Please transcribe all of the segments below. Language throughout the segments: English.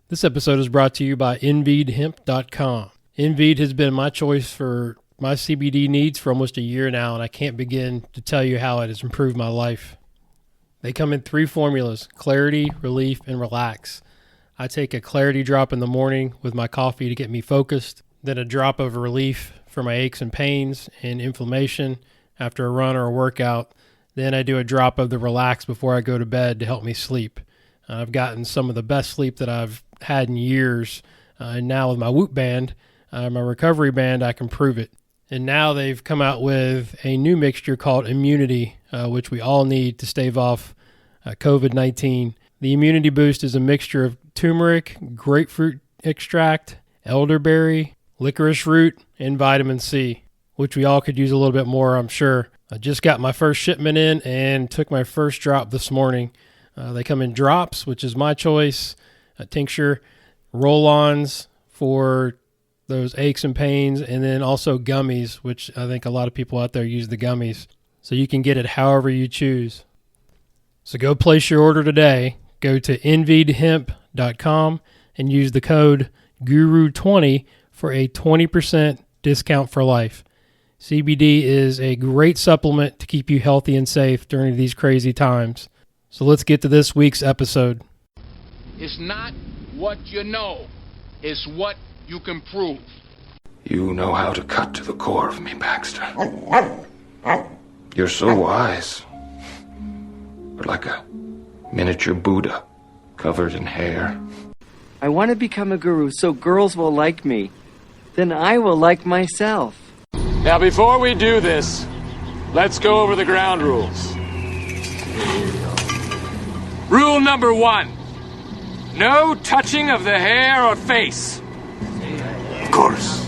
This episode is brought to you by enviedhemp.com. Envied has been my choice for my CBD needs for almost a year now, and I can't begin to tell you how it has improved my life. They come in 3 formulas: Clarity, Relief, and Relax. I take a Clarity drop in the morning with my coffee to get me focused, then a drop of Relief for my aches and pains and inflammation after a run or a workout. Then I do a drop of the Relax before I go to bed to help me sleep. I've gotten some of the best sleep that I've had in years, and now with my Whoop band, my recovery band, I can prove it. And now they've come out with a new mixture called Immunity, which we all need to stave off COVID-19. The Immunity Boost is a mixture of turmeric, grapefruit extract, elderberry, licorice root, and vitamin C, which we all could use a little bit more, I'm sure. I just got my first shipment in and took my first drop this morning. They come in drops, which is my choice, a tincture, roll-ons for those aches and pains, and then also gummies, which I think a lot of people out there use the gummies. So you can get it however you choose. So go place your order today. Go to enviedhemp.com and use the code GURU20 for a 20% discount for life. CBD is a great supplement to keep you healthy and safe during these crazy times. So let's get to this week's episode. It's not what you know, it's what you can prove. You know how to cut to the core of me, Baxter. You're so wise. You're like a miniature Buddha covered in hair. I want to become a guru so girls will like me. Then I will like myself. Now, before we do this, let's go over the ground rules. Rule number 1, no touching of the hair or face. Of course.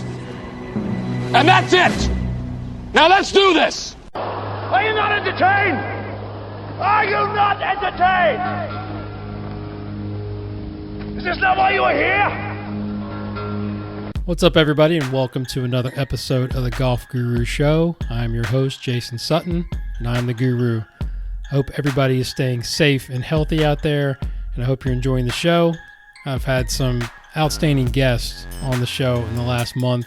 And that's it! Now let's do this! Are you not entertained? Are you not entertained? Is this not why you are here? What's up, everybody, and welcome to another episode of the Golf Guru Show. I'm your host, Jason Sutton, and I'm the Guru. I hope everybody is staying safe and healthy out there, and I hope you're enjoying the show. I've had some outstanding guests on the show in the last month,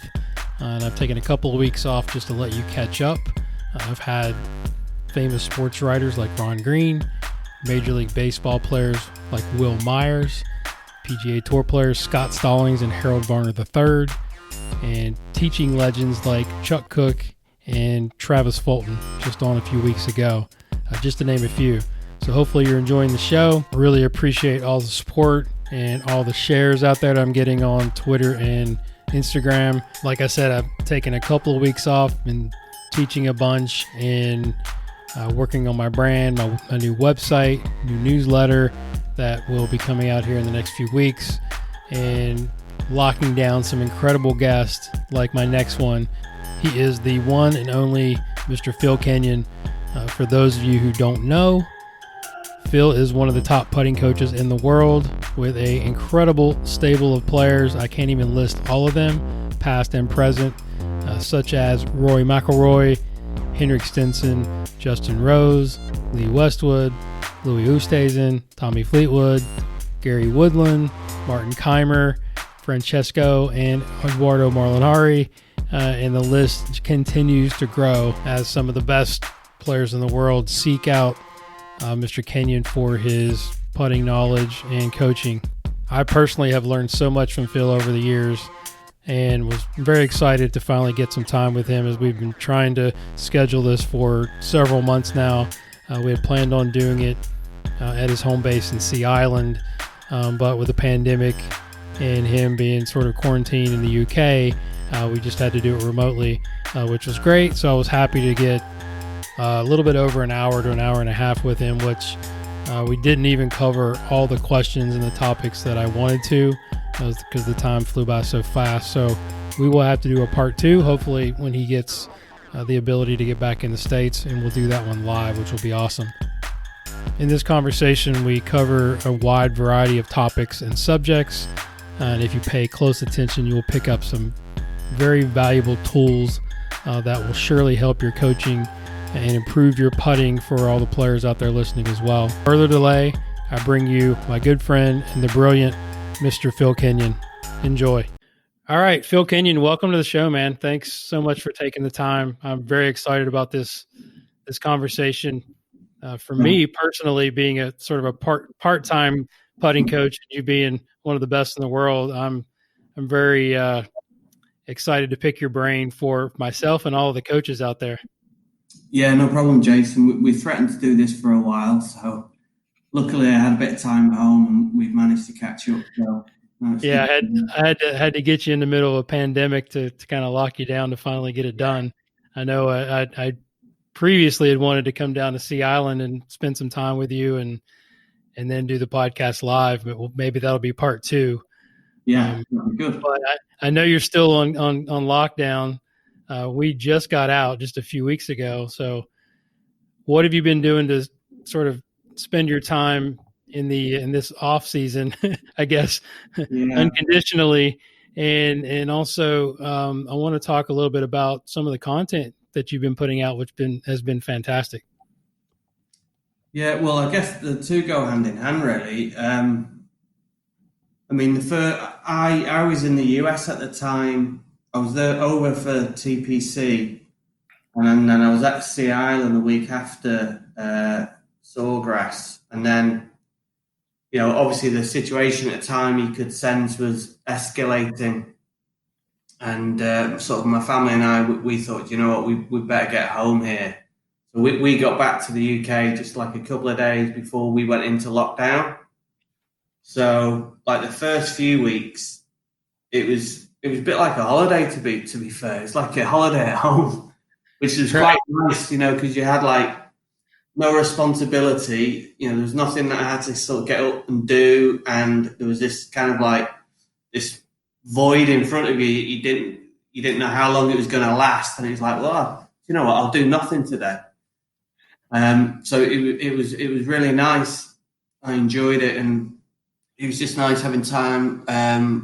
and I've taken a couple of weeks off just to let you catch up. I've had famous sports writers like Ron Green, Major League Baseball players like Will Myers, PGA Tour players Scott Stallings and Harold Varner III, and teaching legends like Chuck Cook and Travis Fulton just on a few weeks ago, just to name a few. So hopefully you're enjoying the show. Really appreciate all the support and all the shares out there that I'm getting on Twitter and Instagram. Like I said, I've taken a couple of weeks off, been teaching a bunch and working on my brand, my new website, new newsletter that will be coming out here in the next few weeks, and locking down some incredible guests like my next one. He is the one and only Mr. Phil Kenyon. For those of you who don't know, Phil is one of the top putting coaches in the world with an incredible stable of players. I can't even list all of them, past and present, such as Rory McIlroy, Henrik Stenson, Justin Rose, Lee Westwood, Louis Oosthuizen, Tommy Fleetwood, Gary Woodland, Martin Keimer, Francesco, and Eduardo Molinari, and the list continues to grow as some of the best players in the world seek out Mr. Kenyon for his putting knowledge and coaching. I personally have learned so much from Phil over the years and was very excited to finally get some time with him, as we've been trying to schedule this for several months now. We had planned on doing it at his home base in Sea Island, but with the pandemic and him being sort of quarantined in the UK, we just had to do it remotely, which was great. So I was happy to get a little bit over an hour to an hour and a half with him, which we didn't even cover all the questions and the topics that I wanted to, because the time flew by so fast. So we will have to do a part 2, hopefully when he gets the ability to get back in the States, and we'll do that one live, which will be awesome. In this conversation, we cover a wide variety of topics and subjects, and if you pay close attention, you will pick up some very valuable tools that will surely help your coaching and improve your putting for all the players out there listening as well. Further delay, I bring you my good friend and the brilliant Mr. Phil Kenyon. Enjoy. All right, Phil Kenyon, welcome to the show, man. Thanks so much for taking the time. I'm very excited about this conversation. For me personally, being a sort of a part-time putting coach, and you being one of the best in the world, I'm very excited to pick your brain for myself and all of the coaches out there. Yeah, no problem, Jason. We threatened to do this for a while, so luckily I had a bit of time at home and we've managed to catch up. So, yeah, I had to get you in the middle of a pandemic to kind of lock you down to finally get it done. I know I previously had wanted to come down to Sea Island and spend some time with you and then do the podcast live, but maybe that'll be part 2. Yeah, good. But I know you're still on lockdown. We just got out just a few weeks ago. So what have you been doing to sort of spend your time in this off season, I guess, unconditionally? And also I want to talk a little bit about some of the content that you've been putting out, which has been fantastic. Yeah, well, I guess the two go hand in hand, really. I mean, I was in the US at the time. I was there over for TPC, and then I was at Sea Island the week after Sawgrass. And then, obviously the situation at the time you could sense was escalating. And sort of my family and I, we thought, you know what, we better get home here. So we got back to the UK just like a couple of days before we went into lockdown. So like the first few weeks, it was a bit like a holiday to be fair. It's like a holiday at home, which is quite nice, because you had like no responsibility. There was nothing that I had to sort of get up and do, and there was this kind of like this void in front of you. You didn't know how long it was going to last, and it was like, well, you know what? I'll do nothing today. So it was really nice. I enjoyed it, and it was just nice having time,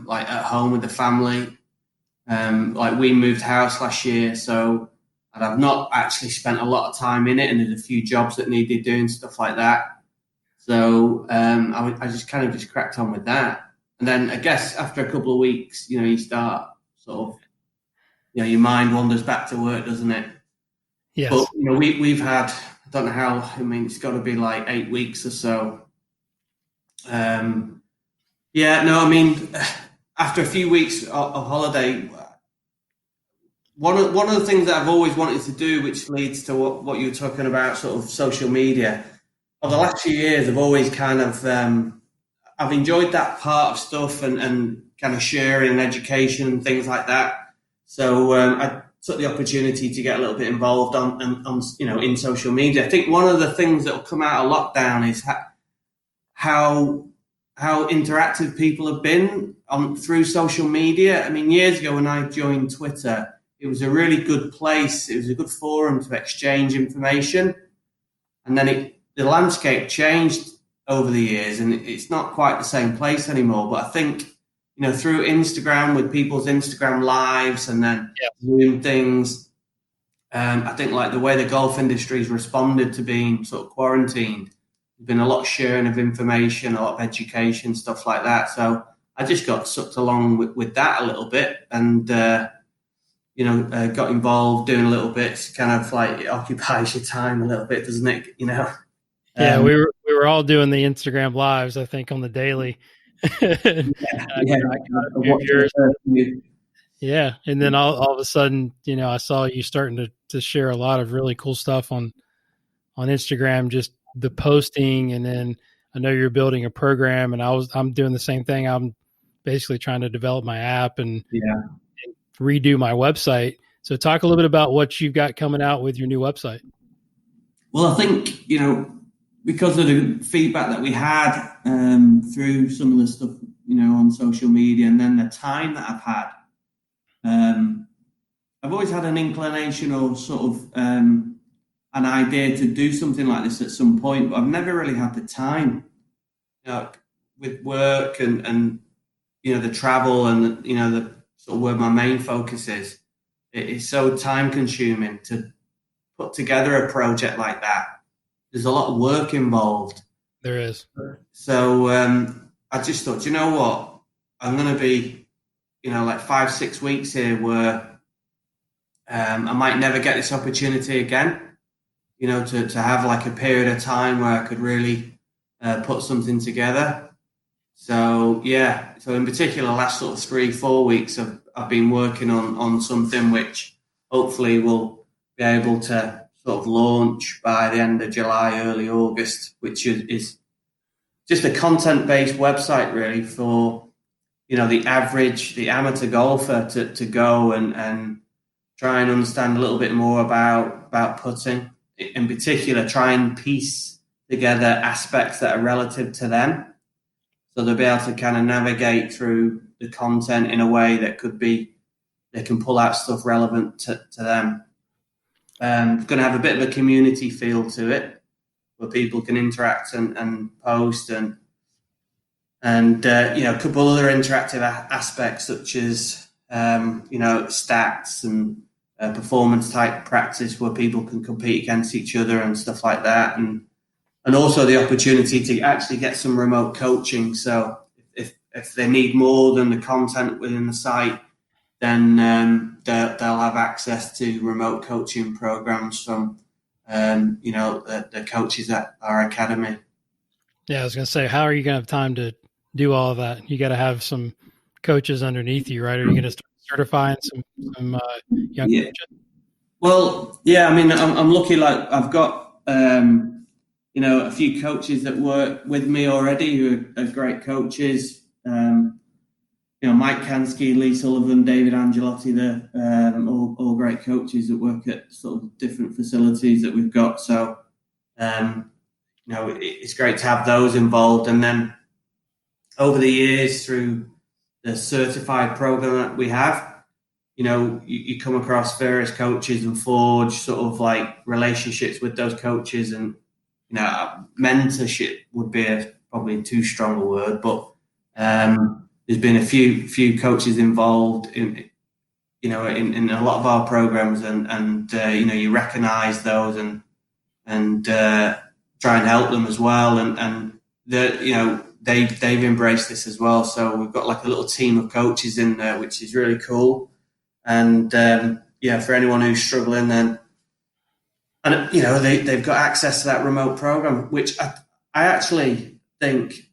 like at home with the family. Like we moved house last year, so I've not actually spent a lot of time in it, and there's a few jobs that needed doing, stuff like that. So I just cracked on with that. And then I guess after a couple of weeks, you start sort of, your mind wanders back to work, doesn't it? Yes. But we've had, I don't know how. I mean, it's got to be like 8 weeks or so. After a few weeks of holiday, one of the things that I've always wanted to do, which leads to what you were talking about, sort of social media. Over the last few years, I've always kind of I've enjoyed that part of stuff and kind of sharing and education and things like that. So I took the opportunity to get a little bit involved on in social media. I think one of the things that will come out of lockdown is how interactive people have been through social media. I mean, years ago when I joined Twitter, it was a really good place. It was a good forum to exchange information. And then the landscape changed over the years, and it's not quite the same place anymore. But I think, through Instagram, with people's Instagram lives and then Zoom things, I think like the way the golf industry has responded to being sort of quarantined, there's been a lot of sharing of information, a lot of education, stuff like that. So I just got sucked along with that a little bit, and got involved doing a little bit. Kind of like it occupies your time a little bit, doesn't it? Yeah, we were all doing the Instagram lives, I think, on the daily. Yeah, and then all of a sudden, I saw you starting to share a lot of really cool stuff on Instagram, just the posting, and then I know you're building a program, and I'm doing the same thing. I'm basically trying to develop my app and redo my website. So talk a little bit about what you've got coming out with your new website. Well, I think, because of the feedback that we had through some of the stuff, on social media, and then the time that I've had, I've always had an inclination or sort of an idea to do something like this at some point, but I've never really had the time, with work and the travel and, the sort of where my main focus is. It is so time consuming to put together a project like that. There's a lot of work involved. There is. So I just thought, you know what? I'm going to be, like 5-6 weeks here where I might never get this opportunity again, to have like a period of time where I could really put something together. So, yeah. So in particular, last sort of 3-4 weeks, I've been working on something which hopefully will be able to sort of launch by the end of July, early August, which is just a content-based website really for, the amateur golfer to go and try and understand a little bit more about putting. In particular, try and piece together aspects that are relative to them. So they'll be able to kind of navigate through the content in a way that they can pull out stuff relevant to them. It's going to have a bit of a community feel to it, where people can interact and post and a couple other interactive aspects such as stats and performance type practice where people can compete against each other and stuff like that, and also the opportunity to actually get some remote coaching. So if they need more than the content within the site, then they'll have access to remote coaching programs from the coaches at our academy. Yeah, I was going to say, how are you going to have time to do all of that? You got to have some coaches underneath you, right? Are you going to start certifying some young coaches? Well, yeah. I mean, I'm lucky. Like I've got a few coaches that work with me already who are great coaches. Mike Kansky, Lee Sullivan, David Angelotti, they're all great coaches that work at sort of different facilities that we've got. So, it's great to have those involved. And then over the years through the certified program that we have, you come across various coaches and forge sort of like relationships with those coaches. And, mentorship would be probably too strong a word, but there's been a few coaches involved in a lot of our programs, and you recognise those and try and help them as well, and they've embraced this as well. So we've got like a little team of coaches in there, which is really cool. And for anyone who's struggling, then they've got access to that remote program, which I actually think.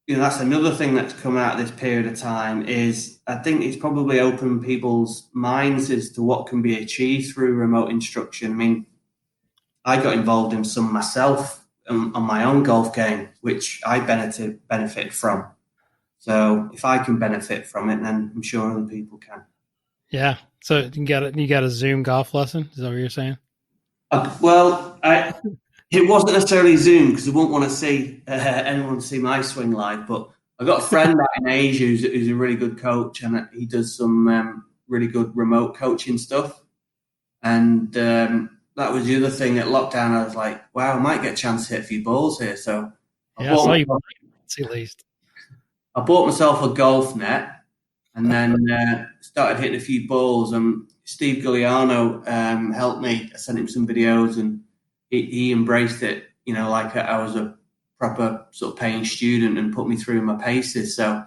That's another thing that's come out of this period of time is I think it's probably opened people's minds as to what can be achieved through remote instruction. I mean, I got involved in some myself on my own golf game, which I benefited from. So if I can benefit from it, then I'm sure other people can. Yeah. So you got a Zoom golf lesson? Is that what you're saying? It wasn't necessarily Zoom because I wouldn't want to see anyone see my swing live. But I got a friend out in Asia who's a really good coach, and he does some really good remote coaching stuff. And that was the other thing at lockdown. I was like, wow, I might get a chance to hit a few balls here. So I bought myself a golf net and then started hitting a few balls. And Steve Giuliano helped me. I sent him some videos, and he embraced it, like I was a proper sort of paying student, and put me through my paces. So,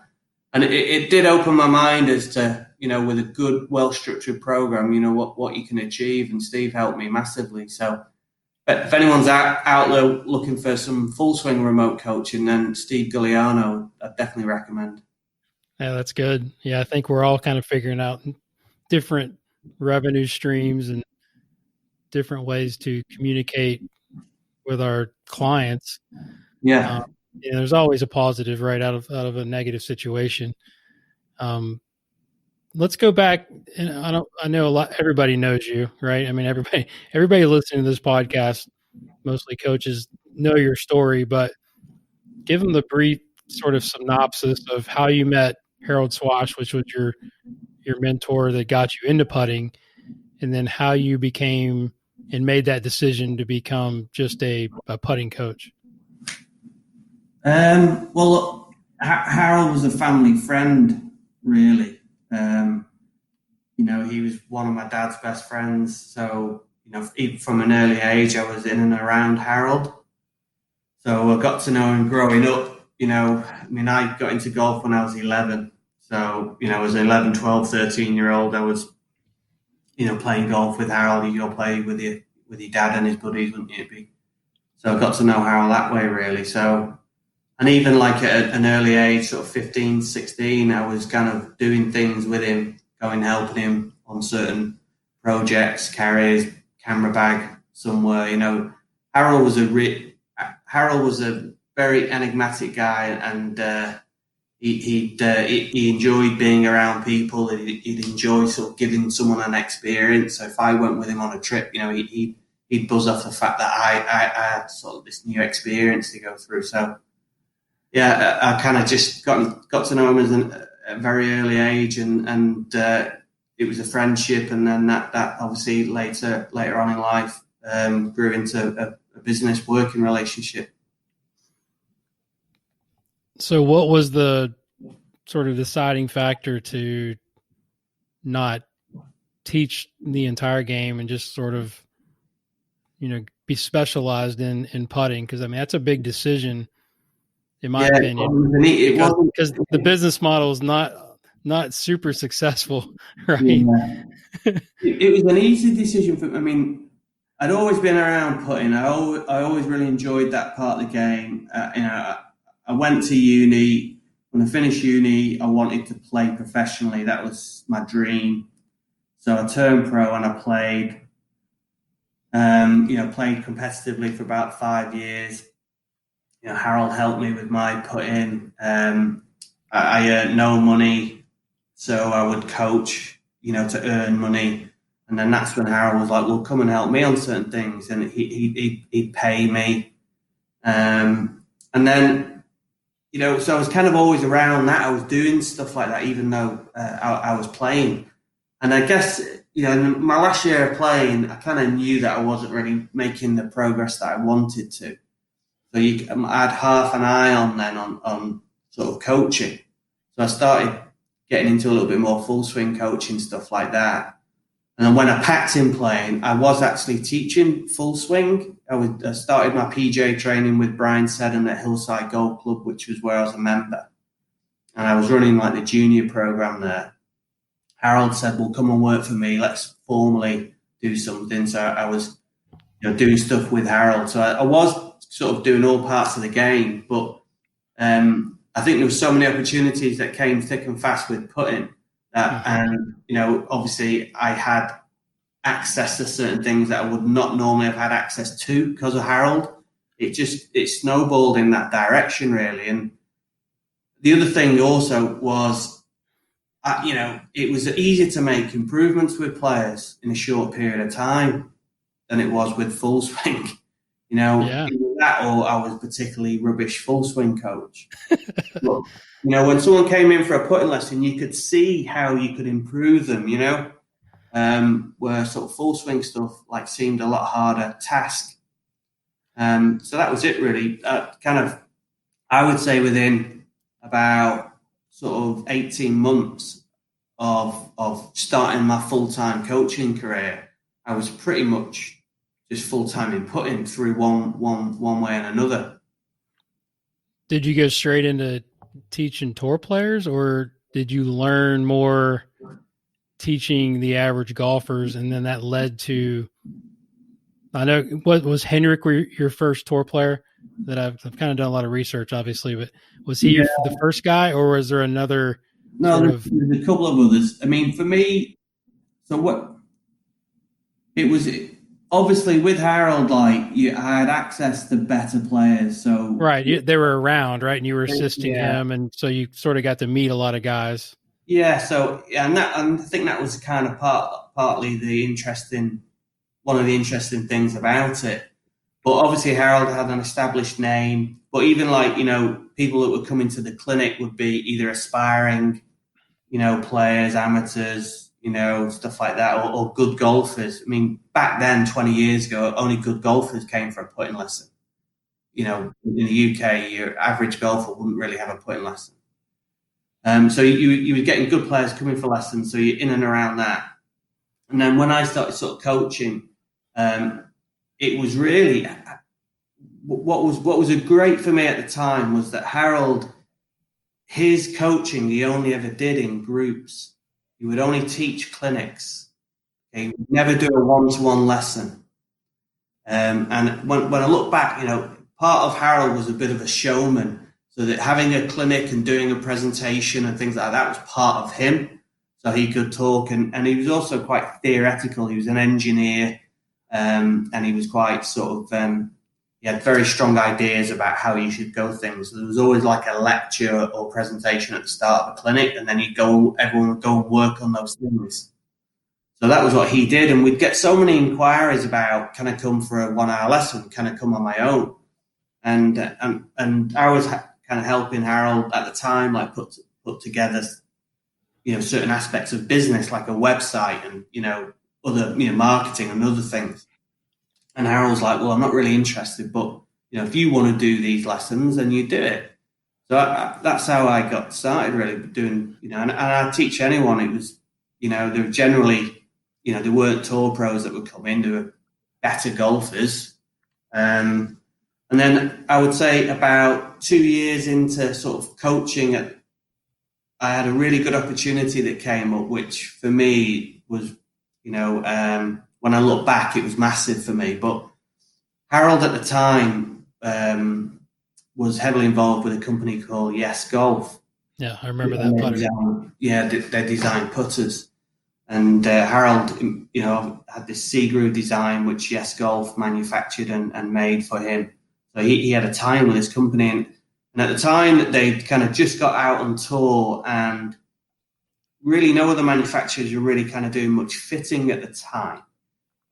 and it did open my mind as to, with a good, well-structured program, what you can achieve. And Steve helped me massively. So if anyone's out there looking for some full swing remote coaching, then Steve Giuliano, I'd definitely recommend. Yeah, that's good. Yeah, I think we're all kind of figuring out different revenue streams and different ways to communicate with our clients. Yeah. There's always a positive right out of a negative situation. Let's go back. And I know everybody knows you, right? I mean, everybody listening to this podcast, mostly coaches, know your story, but give them the brief sort of synopsis of how you met Harold Swash, which was your mentor that got you into putting, and then how you became and made that decision to become just a putting coach. Well, Harold was a family friend, really. He was one of my dad's best friends. So, even from an early age, I was in and around Harold. So I got to know him growing up. I got into golf when I was 11. So, as an 11, 12, 13-year-old, I was, playing golf with Harold. You go play with your dad and his buddies, wouldn't you? So I got to know Harold that way, really. So, and even like at an early age, sort of 15, 16, I was kind of doing things with him, helping him on certain projects, carries, camera bag somewhere. Harold was a very enigmatic guy, and he enjoyed being around people. He'd enjoy sort of giving someone an experience. So if I went with him on a trip, he'd buzz off the fact that I had sort of this new experience to go through. So yeah, I kind of just got to know him at a very early age, and it was a friendship, and then that obviously later on in life grew into a business working relationship. So what was the sort of deciding factor to not teach the entire game and just sort of, be specialized in putting? Because, I mean, that's a big decision, in my opinion. Because the business model is not super successful, right? Yeah. It was an easy decision for me. I mean, I'd always been around putting. I always really enjoyed that part of the game. I went to uni. When I finished uni, I wanted to play professionally. That was my dream. So I turned pro and I played. Played competitively for about 5 years. Harold helped me with my putting. I earned no money, so I would coach, to earn money. And then that's when Harold was like, well, come and help me on certain things. And he'd pay me. And then, so I was kind of always around that. I was doing stuff like that, even though I was playing. And I guess, in my last year of playing, I kind of knew that I wasn't really making the progress that I wanted to. So I had half an eye on sort of coaching. So I started getting into a little bit more full swing coaching, stuff like that. And then when I packed in playing, I was actually teaching full swing. I started my PJ training with Brian Seddon at Hillside Golf Club, which was where I was a member. And I was running like the junior program there. Harold said, well, come and work for me. Let's formally do something. So I was doing stuff with Harold. So I was sort of doing all parts of the game. But I think there were so many opportunities that came thick and fast with putting. And, obviously I had access to certain things that I would not normally have had access to because of Harold. It snowballed in that direction, really. And the other thing also was, it was easier to make improvements with players in a short period of time than it was with full swing. Either that or I was particularly rubbish full swing coach. But, when someone came in for a putting lesson, you could see how you could improve them, where sort of full swing stuff seemed a lot harder task. So that was it, really. I would say within about sort of 18 months of starting my full-time coaching career, I was pretty much just full-time in putting through one way and another. Did you go straight into teaching tour players, or did you learn more teaching the average golfers, and then that led to, I know, what was Henrik your first tour player? That I've kind of done a lot of research, obviously, but was he the first guy, or was there another? No, there's a couple of others. I mean, for me, it was obviously with Harold, I had access to better players. So right, they were around, right, and you were assisting him, and so you sort of got to meet a lot of guys. Yeah, so and I think that was kind of partly one of the interesting things about it. But obviously Harold had an established name. But even people that would come into the clinic would be either aspiring, players, amateurs, stuff like that, or good golfers. I mean, back then, 20 years ago, only good golfers came for a putting lesson. In the UK, your average golfer wouldn't really have a putting lesson. So you were getting good players coming for lessons, so you're in and around that. And then when I started sort of coaching, it was really what was great for me at the time was that Harold, his coaching he only ever did in groups. He would only teach clinics. Okay? He would never do a one-to-one lesson. And when I look back, part of Harold was a bit of a showman. So that having a clinic and doing a presentation and things like that was part of him. So he could talk, and he was also quite theoretical. He was an engineer, and he was quite sort of, he had very strong ideas about how you should go things. There was always like a lecture or presentation at the start of a clinic, and then everyone would go and work on those things. So that was what he did, and we'd get so many inquiries about, can I come for a 1 hour lesson? Can I come on my own? And I was kind of helping Harold at the time, like put together, certain aspects of business, like a website and, other, marketing and other things. And Harold was like, well, I'm not really interested, but, if you want to do these lessons, then you do it. So that's how I got started really doing, and I teach anyone. It was, they were generally, they weren't tour pros that would come in, they were better golfers. And then I would say about 2 years into sort of coaching, I had a really good opportunity that came up, which for me was, when I look back, it was massive for me. But Harold at the time was heavily involved with a company called Yes Golf. Yeah, I remember that putter. They designed putters. And Harold, had this sea groove design, which Yes Golf manufactured and made for him. So he had a time with his company. And at the time, they'd kind of just got out on tour, and really no other manufacturers were really kind of doing much fitting at the time.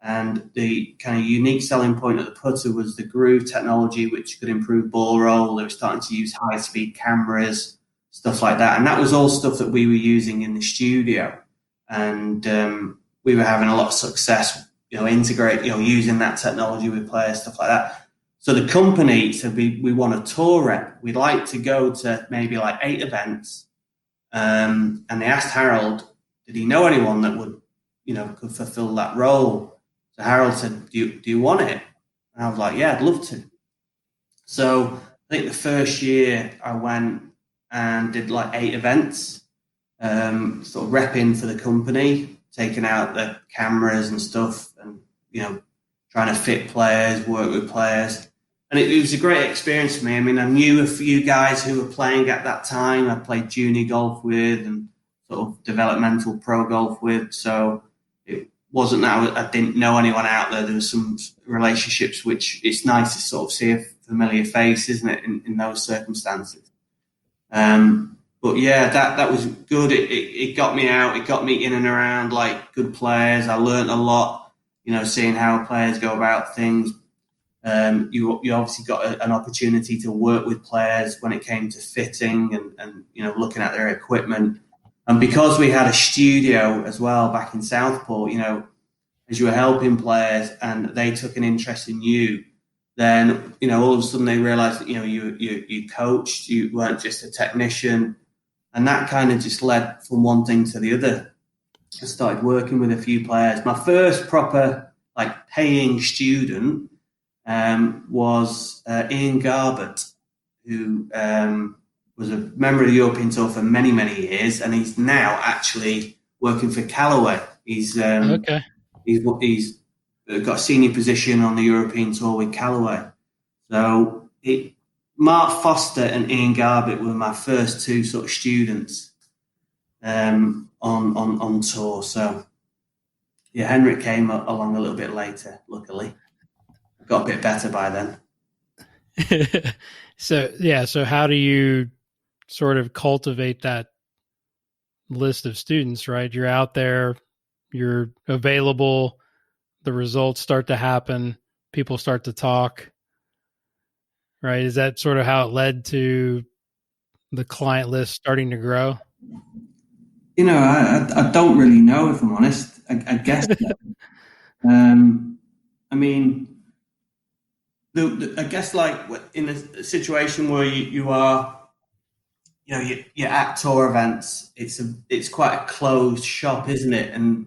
And the kind of unique selling point of the putter was the groove technology, which could improve ball roll. They were starting to use high-speed cameras, stuff like that. And that was all stuff that we were using in the studio. And we were having a lot of success, using that technology with players, stuff like that. So the company said, we want a tour rep. We'd like to go to maybe like 8 events. And they asked Harold, did he know anyone that would, could fulfill that role? So Harold said, do you want it? And I was like, yeah, I'd love to. So I think the first year I went and did like 8 events, sort of repping for the company, taking out the cameras and stuff and, trying to fit players, work with players. And it was a great experience for me. I mean, I knew a few guys who were playing at that time. I played junior golf with and sort of developmental pro golf with. So it wasn't that I didn't know anyone out there. There was some relationships, which it's nice to sort of see a familiar face, isn't it, in those circumstances. But yeah, that was good. It got me out. It got me in and around like good players. I learned a lot, seeing how players go about things. You obviously got an opportunity to work with players when it came to fitting and looking at their equipment. And because we had a studio as well back in Southport, as you were helping players and they took an interest in you, then, all of a sudden they realized that, you coached, you weren't just a technician. And that kind of just led from one thing to the other. I started working with a few players. My first proper paying student was Ian Garbett, who was a member of the European Tour for many, many years, and he's now actually working for Callaway. He's got a senior position on the European Tour with Callaway. So Mark Foster and Ian Garbett were my first 2 sort of students on tour. So yeah, Henrik came along a little bit later, luckily. Got a bit better by then. So how do you sort of cultivate that list of students, right? You're out there, you're available, the results start to happen, people start to talk, right? Is that sort of how it led to the client list starting to grow? I don't really know, if I'm honest. I guess. I mean, I guess like in a situation where you are, you're at tour events, it's quite a closed shop, isn't it? And,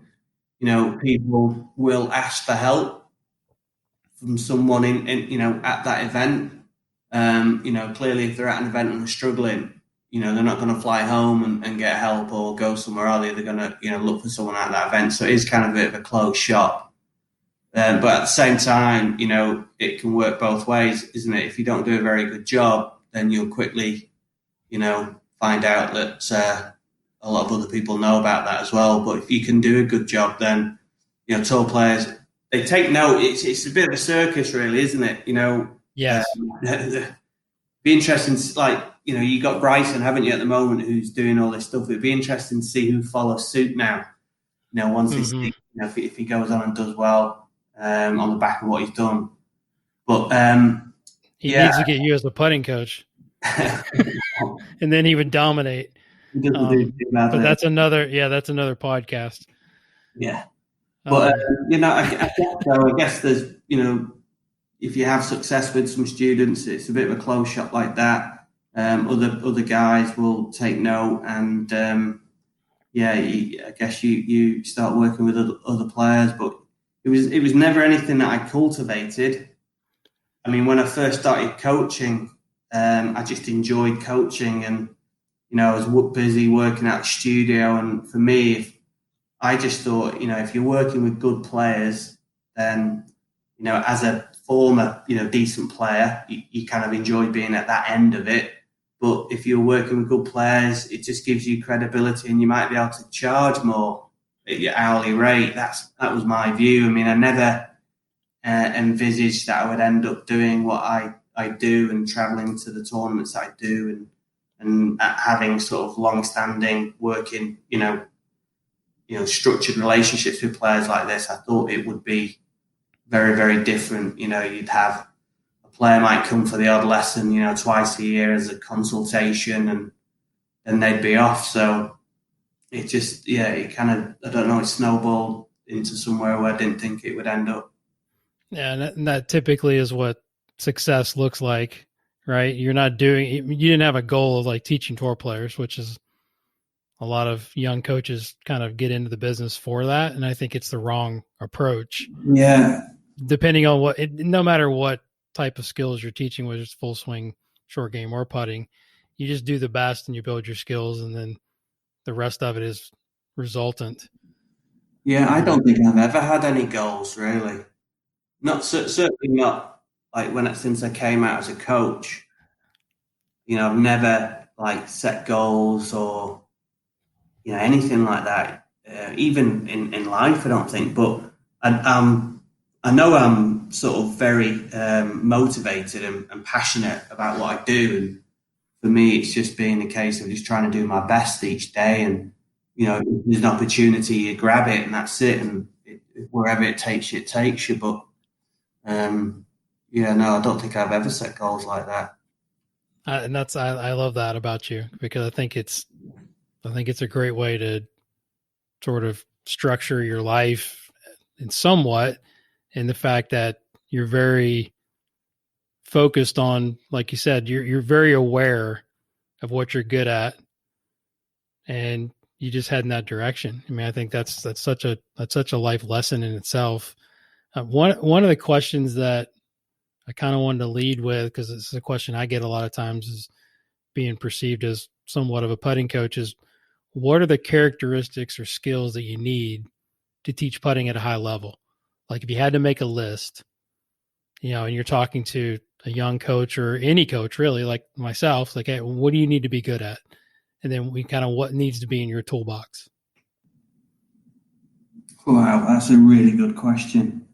people will ask for help from someone in at that event. Clearly if they're at an event and they're struggling, they're not going to fly home and get help or go somewhere, are they? They're going to, look for someone at that event. So it is kind of a bit of a closed shop. But at the same time, it can work both ways, isn't it? If you don't do a very good job, then you'll quickly, find out that a lot of other people know about that as well. But if you can do a good job, then, tour players, they take note. It's a bit of a circus, really, isn't it? Yes. Be interesting, you got Bryson, haven't you, at the moment, who's doing all this stuff. It'd be interesting to see who follows suit now. Once if he goes on and does well on the back of what he's done. But he needs to get you as a putting coach, and then he would dominate. But that's another podcast. Yeah, but I guess there's if you have success with some students, it's a bit of a closed shop like that. Other guys will take note, and I guess you start working with other players. But it was never anything that I cultivated. I mean, when I first started coaching, I just enjoyed coaching, and I was busy working at the studio. And for me, I just thought, if you're working with good players, then as a former, decent player, you kind of enjoy being at that end of it. But if you're working with good players, it just gives you credibility, and you might be able to charge more at your hourly rate. That was my view. I mean, I never envisaged that I would end up doing what I do and traveling to the tournaments I do and having sort of long-standing working, structured relationships with players like this. I thought it would be very, very different. You'd have a player might come for the odd lesson, twice a year as a consultation, and then they'd be off. So it just, it kind of, I don't know, it snowballed into somewhere where I didn't think it would end up. Yeah, and that typically is what success looks like, right? You didn't have a goal of like teaching tour players, which is a lot of young coaches kind of get into the business for that. And I think it's the wrong approach. Yeah. Depending on no matter what type of skills you're teaching, whether it's full swing, short game, or putting, you just do the best and you build your skills, and then the rest of it is resultant. Yeah, I don't think I've ever had any goals, really. Certainly not like since I came out as a coach. I've never like set goals or anything like that. Even in life, I don't think. But I know I'm sort of very motivated and passionate about what I do, and for me, it's just being a case of just trying to do my best each day. And if there's an opportunity, you grab it, and that's it. And wherever it takes you, it takes you. But I don't think I've ever set goals like that. And I love that about you, because I think it's a great way to sort of structure your life in somewhat, in the fact that you're very focused on, like you said, you're very aware of what you're good at, and you just head in that direction. I mean, I think that's such a life lesson in itself. One of the questions that I kind of wanted to lead with, because it's a question I get a lot of times, is being perceived as somewhat of a putting coach, is what are the characteristics or skills that you need to teach putting at a high level? Like if you had to make a list, and you're talking to a young coach or any coach really, like myself, like, hey, what do you need to be good at? And then what needs to be in your toolbox? Wow, that's a really good question.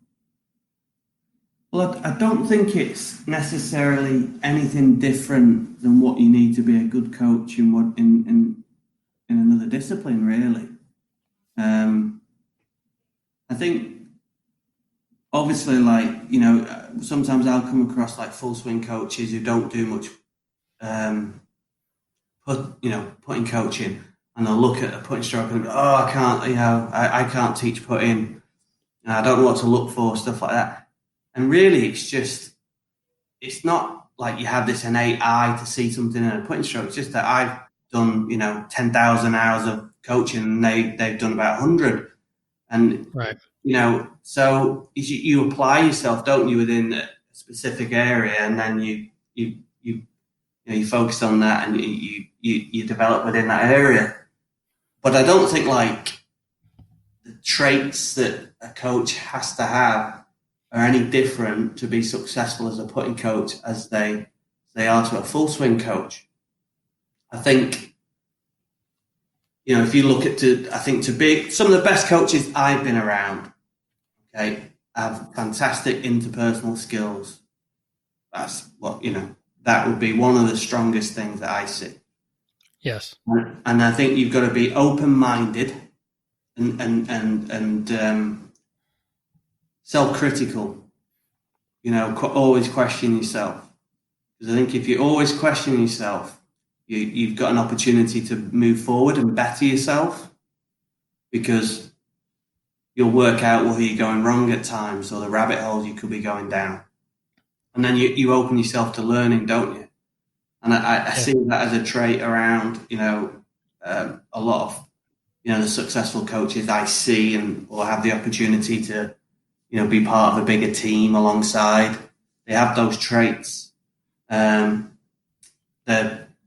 Well, I don't think it's necessarily anything different than what you need to be a good coach in another discipline, really. I think, obviously, sometimes I'll come across like full swing coaches who don't do much, putting coaching, and they'll look at a putting stroke and go, "Oh, I can't, I can't teach putting. I don't know what to look for," stuff like that. And really, it's not like you have this innate eye to see something in a putting stroke. It's just that I've done, 10,000 hours of coaching, and they've done about 100. And, right. So you apply yourself, don't you, within a specific area, and then you you focus on that and you develop within that area. But I don't think like the traits that a coach has to have are any different to be successful as a putting coach as they are to a full swing coach. I think, if you look at to be some of the best coaches I've been around, okay, have fantastic interpersonal skills. That's what, that would be one of the strongest things that I see. Yes. And I think you've got to be open-minded and self-critical, always question yourself. Because I think if you always question yourself, you've got an opportunity to move forward and better yourself, because you'll work out where you're going wrong at times or the rabbit holes you could be going down. And then you open yourself to learning, don't you? And I see that as a trait around, a lot of, the successful coaches I see or have the opportunity to, be part of a bigger team alongside. They have those traits. They're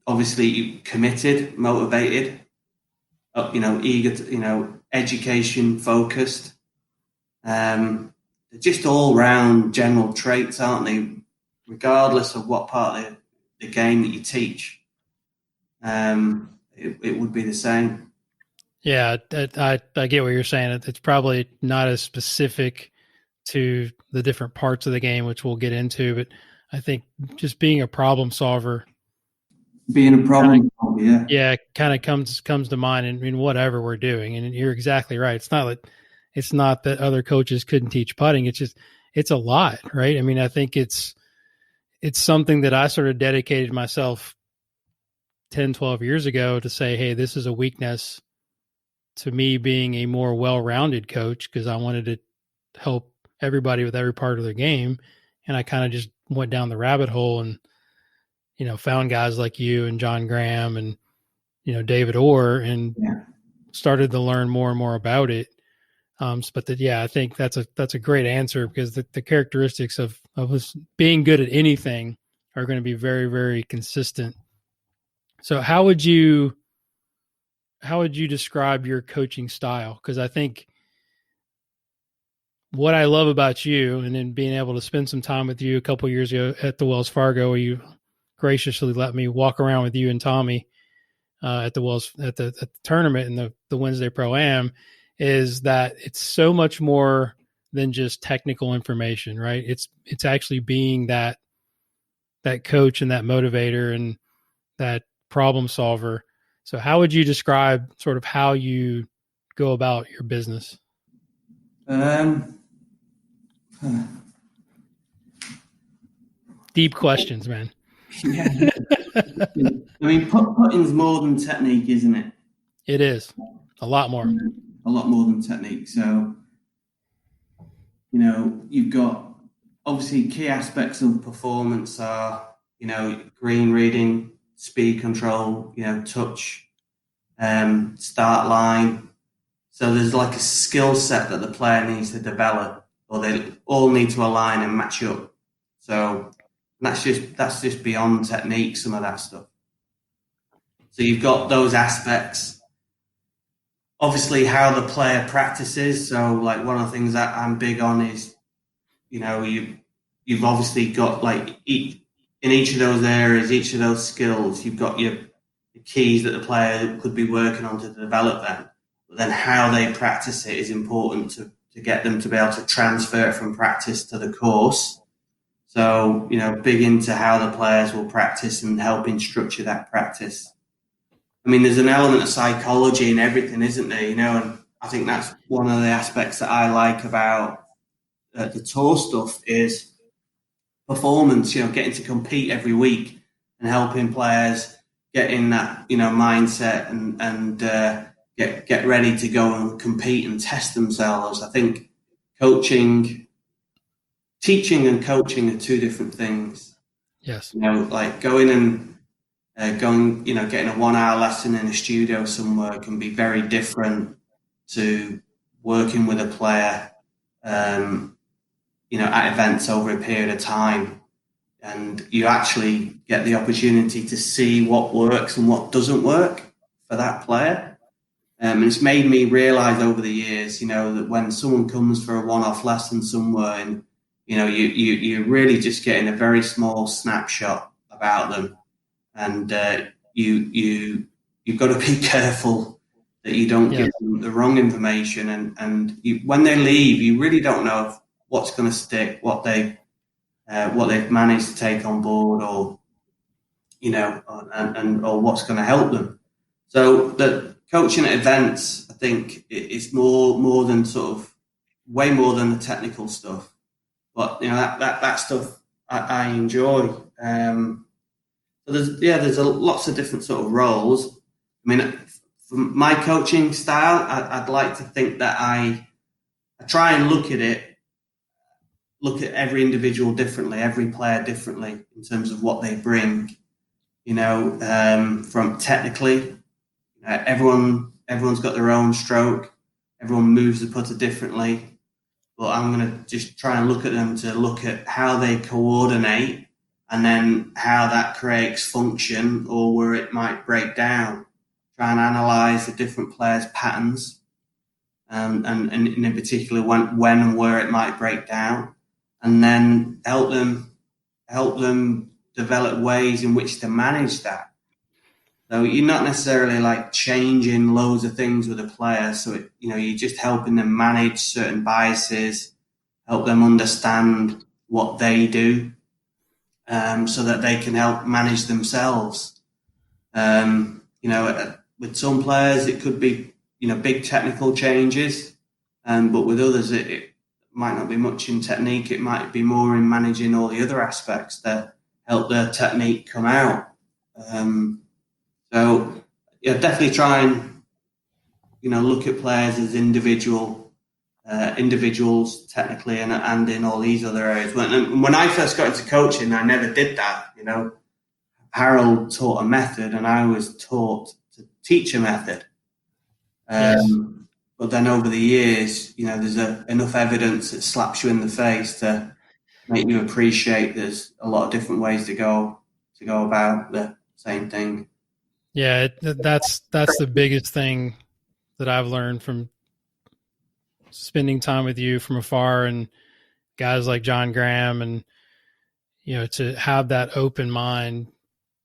obviously committed, motivated, eager to, education focused. They're just all round general traits, aren't they? Regardless of what part of the game that you teach, it would be the same. Yeah, I get what you're saying. It's probably not as specific to the different parts of the game, which we'll get into, but I think just being a problem solver. Being a problem solver, yeah. Yeah, kind of comes to mind in whatever we're doing. And you're exactly right. It's not that other coaches couldn't teach putting. It's a lot, right? I mean, I think it's something that I sort of dedicated myself 10, 12 years ago to say, hey, this is a weakness to me being a more well-rounded coach, because I wanted to help everybody with every part of their game. And I kind of just went down the rabbit hole and, found guys like you and John Graham and, David Orr, and started to learn more and more about it. I think that's a great answer, because the characteristics of us being good at anything are going to be very, very consistent. So how would you describe your coaching style? Because I think what I love about you, and then being able to spend some time with you a couple of years ago at the Wells Fargo, where you graciously let me walk around with you and Tommy at the tournament and the Wednesday Pro-Am, is that it's so much more than just technical information, right? It's actually being that coach and that motivator and that problem solver. So how would you describe sort of how you go about your business? Deep questions, man. Yeah. I mean, putting's more than technique, isn't it? It is. A lot more. A lot more than technique. So, you've got obviously key aspects of performance are, green reading, speed control, touch, start line. So there's like a skill set that the player needs to develop, or they all need to align and match up. So that's just beyond technique, some of that stuff. So you've got those aspects. Obviously, how the player practices. So, like, one of the things that I'm big on is, you've obviously got, like, in each of those areas, each of those skills, you've got the keys that the player could be working on to develop them. But then how they practice it is important to get them to be able to transfer it from practice to the course. So, big into how the players will practice and helping structure that practice. I mean, there's an element of psychology in everything, isn't there? And I think that's one of the aspects that I like about the tour stuff is performance, getting to compete every week and helping players get in that, mindset and get ready to go and compete and test themselves. I think teaching and coaching are two different things. Yes. Like going and getting a 1 hour lesson in a studio somewhere can be very different to working with a player, at events over a period of time. and you actually get the opportunity to see what works and what doesn't work for that player. And it's made me realise over the years, that when someone comes for a one-off lesson somewhere, and you're really just getting a very small snapshot about them, and you've got to be careful that you don't give them the wrong information, and when they leave, you really don't know what's going to stick, what they've managed to take on board, or or what's going to help them. So the coaching at events, I think, is more than way more than the technical stuff. But that stuff I enjoy. So there's lots of different sort of roles. I mean, for my coaching style, I'd like to think that I try and look at every individual differently, every player differently in terms of what they bring. From technically, everyone's got their own stroke. Everyone moves the putter differently. But I'm going to just try and look at them to look at how they coordinate, and then how that creates function or where it might break down. Try and analyse the different players' patterns, and in particular when and where it might break down, and then help them develop ways in which to manage that. So you're not necessarily like changing loads of things with a player. So you're just helping them manage certain biases, help them understand what they do, so that they can help manage themselves. With some players it could be big technical changes, but with others it might not be much in technique. It might be more in managing all the other aspects that help their technique come out. Definitely try and look at players as individuals technically, and in all these other areas. When I first got into coaching, I never did that. Harold taught a method, and I was taught to teach a method. But then over the years, there's enough evidence that slaps you in the face to make you appreciate there's a lot of different ways to go about the same thing. Yeah, that's the biggest thing that I've learned from spending time with you from afar, and guys like John Graham, and to have that open mind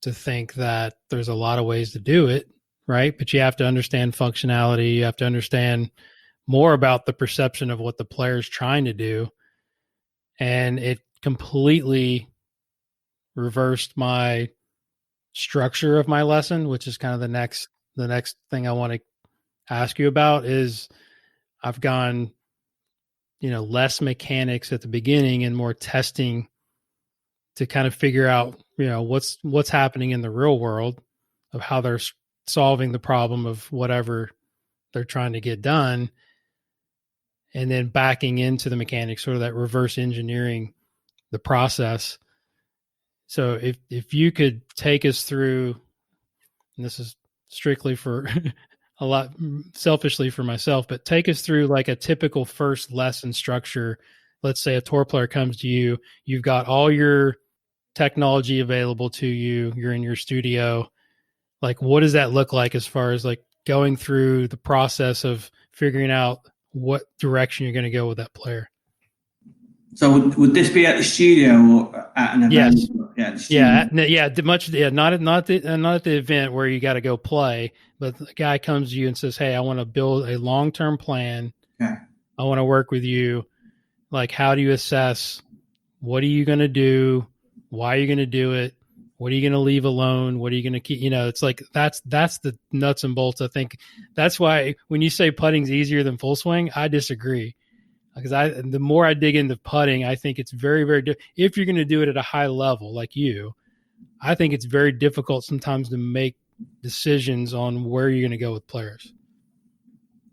to think that there's a lot of ways to do it, right? But you have to understand functionality. You have to understand more about the perception of what the player's trying to do. And it completely reversed my structure of my lesson, which is kind of the next thing I want to ask you about. Is I've gone, less mechanics at the beginning and more testing to kind of figure out, what's happening in the real world of how they're solving the problem of whatever they're trying to get done. And then backing into the mechanics, sort of that reverse engineering the process. So if you could take us through, and this is strictly for a lot selfishly for myself, but take us through like a typical first lesson structure. Let's say a tour player comes to you, you've got all your technology available to you, you're in your studio. Like, what does that look like as far as like going through the process of figuring out what direction you're going to go with that player? So would this be at the studio or at an event? Yes. Not at the event where you got to go play, but the guy comes to you and says, "Hey, I want to build a long-term plan. Okay. I want to work with you. Like, how do you assess? What are you going to do? Why are you going to do it? What are you going to leave alone? What are you going to keep?" It's like that's the nuts and bolts. I think that's why when you say putting's easier than full swing, I disagree. Because the more I dig into putting, I think it's very, very if you're going to do it at a high level like you, I think it's very difficult sometimes to make decisions on where you're going to go with players.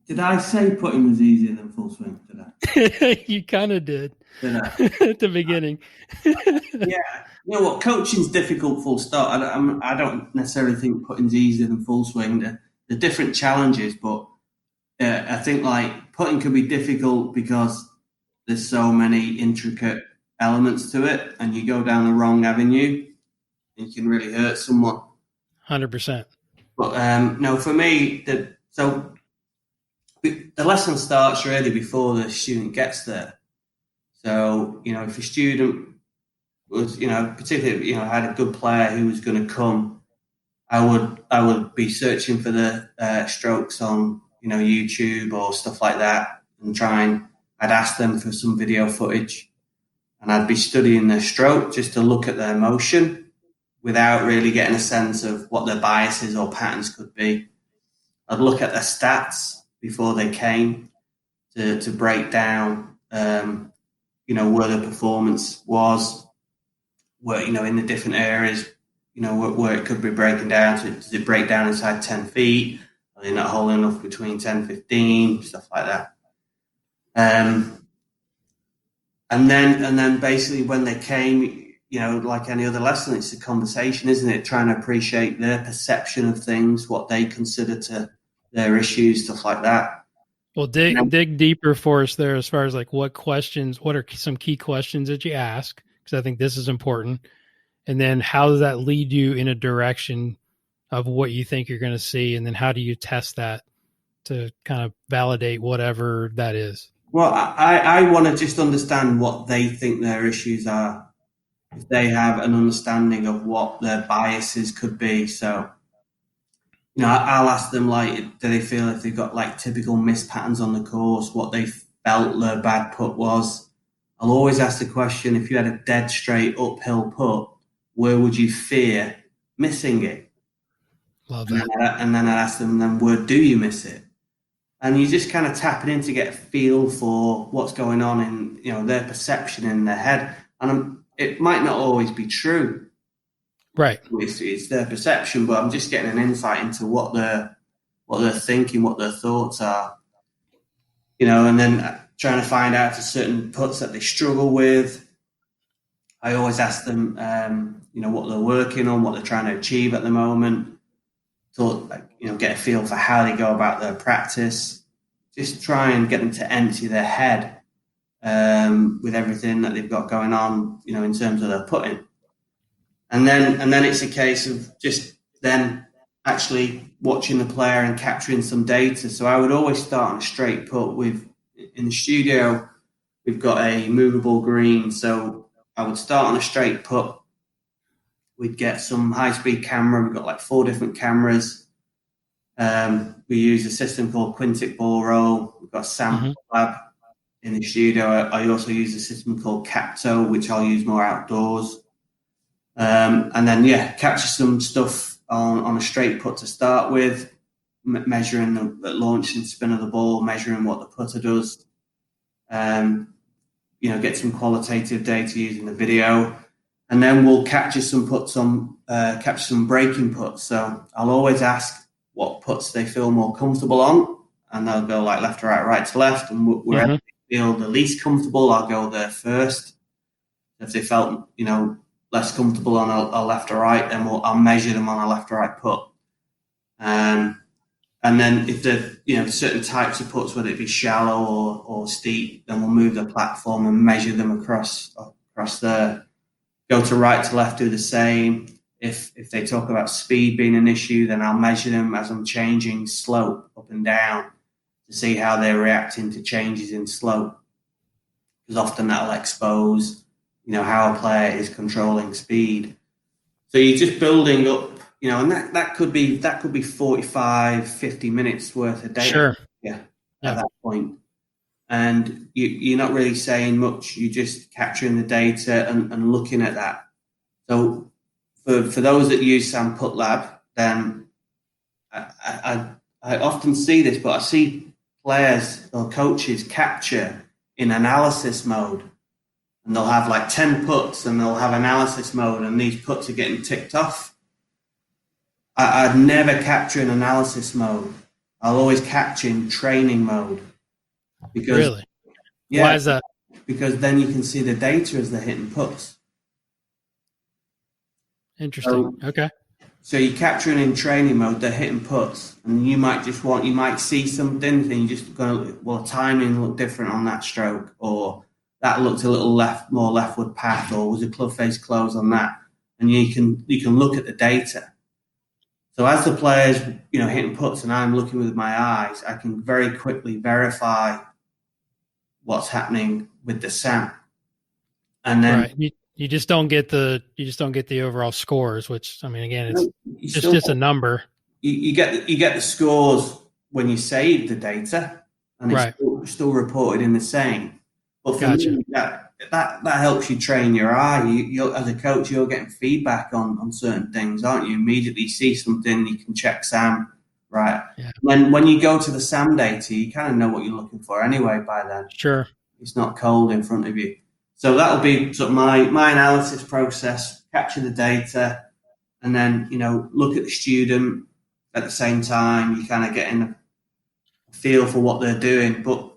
Did I say putting was easier than full swing today? You kind of did. Did I? At the beginning. Yeah. You know what? Coaching's difficult, full stop. I don't necessarily think putting's easier than full swing. The different challenges, but I think like putting can be difficult because there's so many intricate elements to it, and you go down the wrong avenue, you can really hurt someone. 100%. But no, for me, the lesson starts really before the student gets there. So, if a student was, particularly, had a good player who was going to come, I would be searching for the strokes on, YouTube or stuff like that, and I'd ask them for some video footage, and I'd be studying their stroke just to look at their motion without really getting a sense of what their biases or patterns could be. I'd look at their stats before they came to break down, where the performance was, where, in the different areas, where it could be breaking down. So does it break down inside 10 feet? Are they not holding enough between 10 and 15? Stuff like that. And then basically when they came, like any other lesson, it's a conversation, isn't it? Trying to appreciate their perception of things, what they consider to their issues, stuff like that. Well, dig deeper for us there as far as like what are some key questions that you ask? Because I think this is important. And then how does that lead you in a direction of what you think you're going to see? And then how do you test that to kind of validate whatever that is? Well, I want to just understand what they think their issues are. If they have an understanding of what their biases could be. So, I'll ask them, like, do they feel if they've got like typical missed patterns on the course, what they felt their bad putt was. I'll always ask the question, if you had a dead straight uphill putt, where would you fear missing it? Love that. And then I'd ask them, then where do you miss it? And you just kind of tapping in to get a feel for what's going on in, their perception in their head. And it might not always be true. Right. It's their perception, but I'm just getting an insight into what they're thinking, what their thoughts are. And then trying to find out for certain putts that they struggle with. I always ask them, what they're working on, what they're trying to achieve at the moment. So, get a feel for how they go about their practice. Just try and get them to empty their head with everything that they've got going on, in terms of their putting. And then it's a case of just then actually watching the player and capturing some data. So I would always start on a straight putt. In the studio, we've got a movable green. So I would start on a straight putt. We'd get some high-speed camera. We've got like 4 different cameras. We use a system called Quintic Ball Roll. We've got Sample Lab in the studio. I also use a system called Capto, which I'll use more outdoors. And then, capture some stuff on a straight putt to start with, measuring the launch and spin of the ball, measuring what the putter does. Get some qualitative data using the video. And then we'll capture some putts capture some breaking putts. So I'll always ask what putts they feel more comfortable on, and they'll go like left to right, right to left. And wherever they feel the least comfortable, I'll go there first. If they felt, less comfortable on a left or right, then I'll measure them on a left or right putt. And then if they're, certain types of putts, whether it be shallow or steep, then we'll move the platform and measure them across there. Go to right to left, do the same. If they talk about speed being an issue, then I'll measure them as I'm changing slope up and down to see how they're reacting to changes in slope. Because often that'll expose, how a player is controlling speed. So you're just building up, and that could be 45, 50 minutes worth of data. Sure. At that point. And you're not really saying much. You're just capturing the data and looking at that. So for those that use Sam Putt Lab, then I often see this, but I see players or coaches capture in analysis mode. And they'll have like 10 putts and they'll have analysis mode, and these putts are getting ticked off. I'd never capture in analysis mode. I'll always capture in training mode. Because, really? Why is that? Because then you can see the data as they're hitting putts. Interesting. Okay. So you're capturing in training mode, they're hitting putts, and you might see something, and you just go, well, timing look different on that stroke, or that looked a little more leftward path, or was a club face close on that? And you can look at the data. So as the player's, hitting putts and I'm looking with my eyes, I can very quickly verify what's happening with the SAM. And then you just don't get the overall scores, which, I mean, again, it's just a number. You get the scores when you save the data, and it's still reported in the same. But for me, that helps you train your eye. You as a coach, you're getting feedback on certain things, aren't you? Immediately see something, you can check SAM, right? Yeah. When you go to the SAM data, you kind of know what you're looking for anyway by then. Sure. It's not cold in front of you. So that'll be sort of my analysis process, capture the data, and then, look at the student at the same time. You kind of getting a feel for what they're doing. But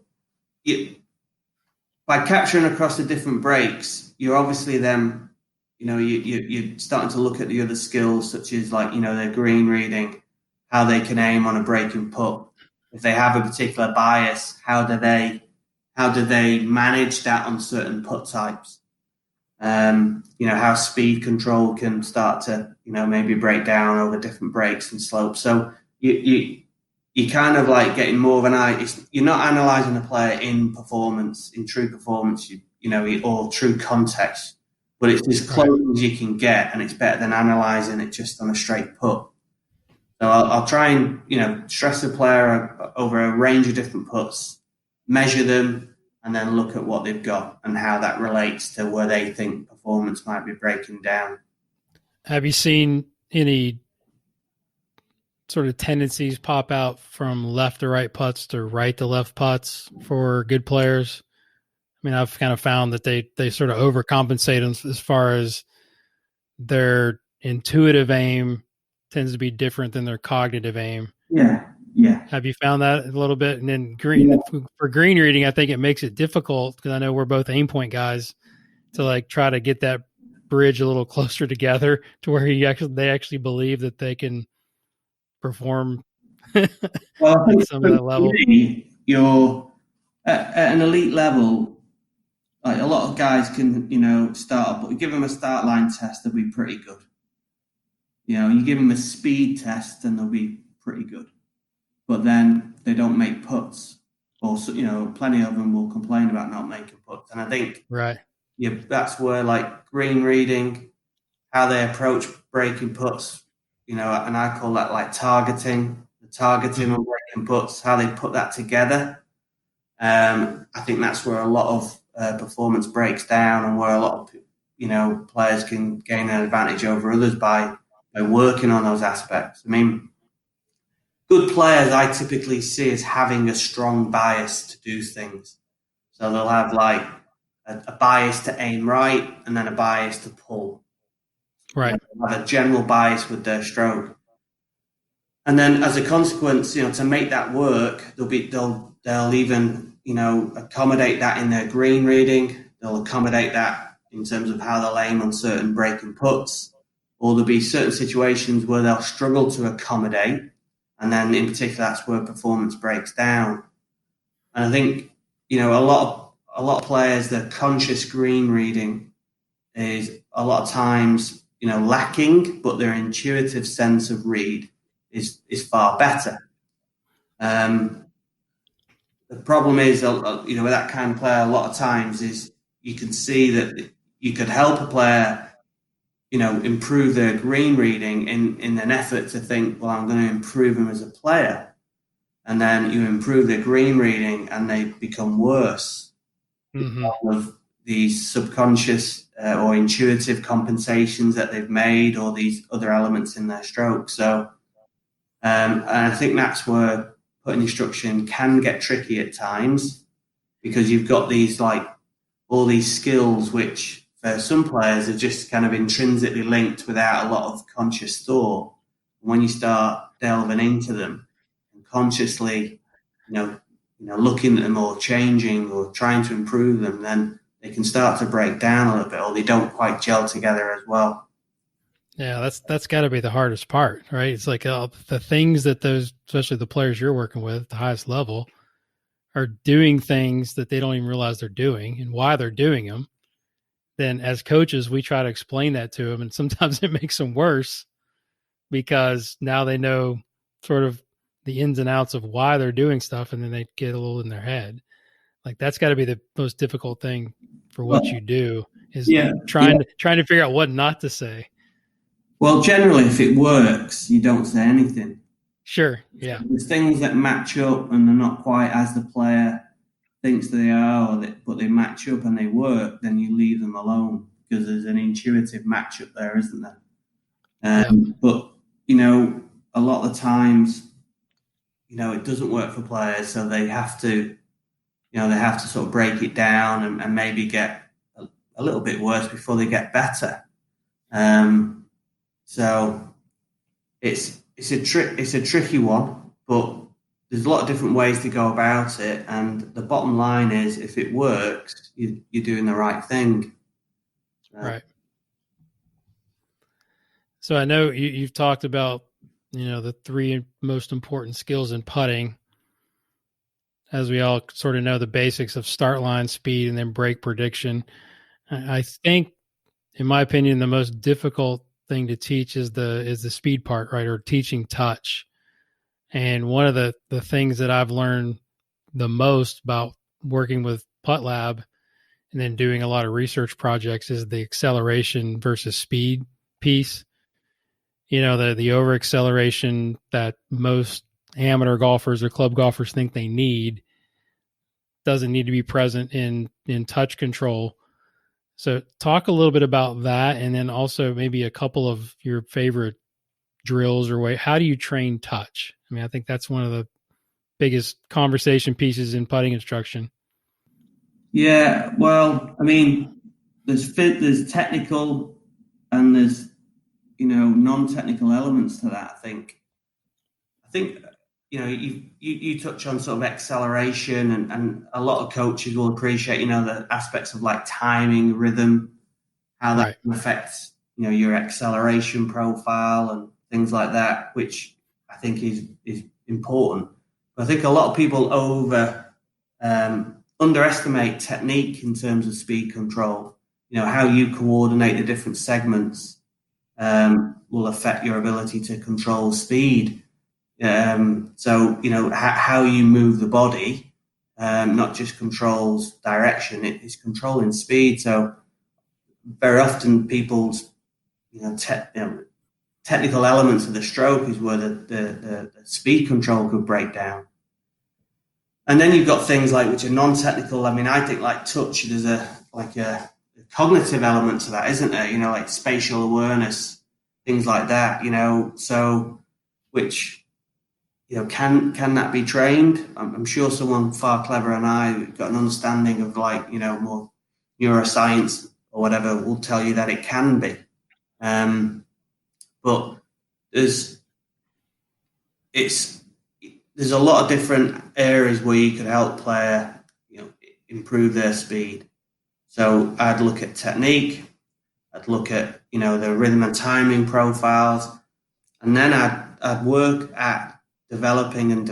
by capturing across the different breaks, you're obviously then, you're starting to look at the other skills, such as their green reading, how they can aim on a breaking putt. If they have a particular bias, how do they manage that on certain putt types? How speed control can start to, maybe break down over different breaks and slopes. So you kind of getting more of an eye. You're not analysing the player in true performance, or true context, but it's as close as you can get, and it's better than analysing it just on a straight putt. So I'll try and, stress the player over a range of different putts, measure them, and then look at what they've got and how that relates to where they think performance might be breaking down. Have you seen any sort of tendencies pop out from left to right putts to right to left putts for good players? I mean, I've kind of found that they sort of overcompensate as far as their intuitive aim tends to be different than their cognitive aim. Yeah. Have you found that a little bit? And then for green reading, I think it makes it difficult because I know we're both aim point guys to try to get that bridge a little closer together to where they actually believe that they can perform well, at some of that level. You're at an elite level. A lot of guys can, start, but give them a start line test, they'll be pretty good. You give them a speed test and they'll be pretty good. But then they don't make putts. Or, plenty of them will complain about not making putts. And I think that's where green reading, how they approach breaking putts, and I call that targeting, the targeting on breaking putts, how they put that together. I think that's where a lot of performance breaks down, and where a lot of players can gain an advantage over others by working on those aspects. I mean, good players I typically see as having a strong bias to do things. So they'll have a bias to aim right and then a bias to pull. Right. They'll have a general bias with their stroke. And then as a consequence, to make that work, they'll even, accommodate that in their green reading. They'll accommodate that in terms of how they'll aim on certain breaking putts. Or there'll be certain situations where they'll struggle to accommodate. And then in particular, that's where performance breaks down. And I think, a lot of players, their conscious green reading is a lot of times, lacking, but their intuitive sense of read is far better. The problem is, with that kind of player, a lot of times is you can see that you could help a player improve their green reading in an effort to think, well, I'm going to improve them as a player. And then you improve their green reading and they become worse because of these subconscious or intuitive compensations that they've made, or these other elements in their stroke. So, and I think that's where putting instruction can get tricky at times, because you've got these all these skills which for some players are just kind of intrinsically linked without a lot of conscious thought. When you start delving into them and consciously, looking at them or changing or trying to improve them, then they can start to break down a little bit, or they don't quite gel together as well. Yeah, that's got to be the hardest part, right? It's the things that those, especially the players you're working with at the highest level, are doing things that they don't even realize they're doing and why they're doing them, then as coaches, we try to explain that to them. And sometimes it makes them worse because now they know sort of the ins and outs of why they're doing stuff. And then they get a little in their head. Like that's got to be the most difficult thing for what you do is trying to figure out what not to say. Well, generally, if it works, you don't say anything. Sure. Yeah. So there's things that match up and they're not quite as the player thinks they are, but they match up and they work, then you leave them alone because there's an intuitive matchup there, isn't there? But, a lot of the times, it doesn't work for players, so they have to, they have to sort of break it down and maybe get a little bit worse before they get better. So it's a tricky one, but there's a lot of different ways to go about it. And the bottom line is, if it works, you're doing the right thing. Right. So I know you've talked about, the three most important skills in putting. As we all sort of know, the basics of start line speed and then break prediction. I think, in my opinion, the most difficult thing to teach is the speed part, right? Or teaching touch. And one of the things that I've learned the most about working with Putt Lab and then doing a lot of research projects is the acceleration versus speed piece. The over acceleration that most amateur golfers or club golfers think they need doesn't need to be present in touch control. So talk a little bit about that, and then also maybe a couple of your favorite drills or how do you train touch? I mean, I think that's one of the biggest conversation pieces in putting instruction. Yeah, well, I mean, there's technical and there's non-technical elements to that. I think you touch on sort of acceleration, and a lot of coaches will appreciate the aspects of like timing, rhythm, how that can affect your acceleration profile and things like that, which I think is important. But I think a lot of people underestimate technique in terms of speed control. How you coordinate the different segments will affect your ability to control speed. So how you move the body not just controls direction, it's controlling speed. So very often people's technical elements of the stroke is where the speed control could break down. And then you've got things like which are non-technical. I mean, I think like touch, there's a cognitive element to that, isn't there? Like spatial awareness, things like that. So which can that be trained? I'm sure someone far cleverer than I got an understanding of more neuroscience or whatever will tell you that it can be. But there's a lot of different areas where you could help player, improve their speed. So I'd look at technique, I'd look at, the rhythm and timing profiles, and then I'd work at developing and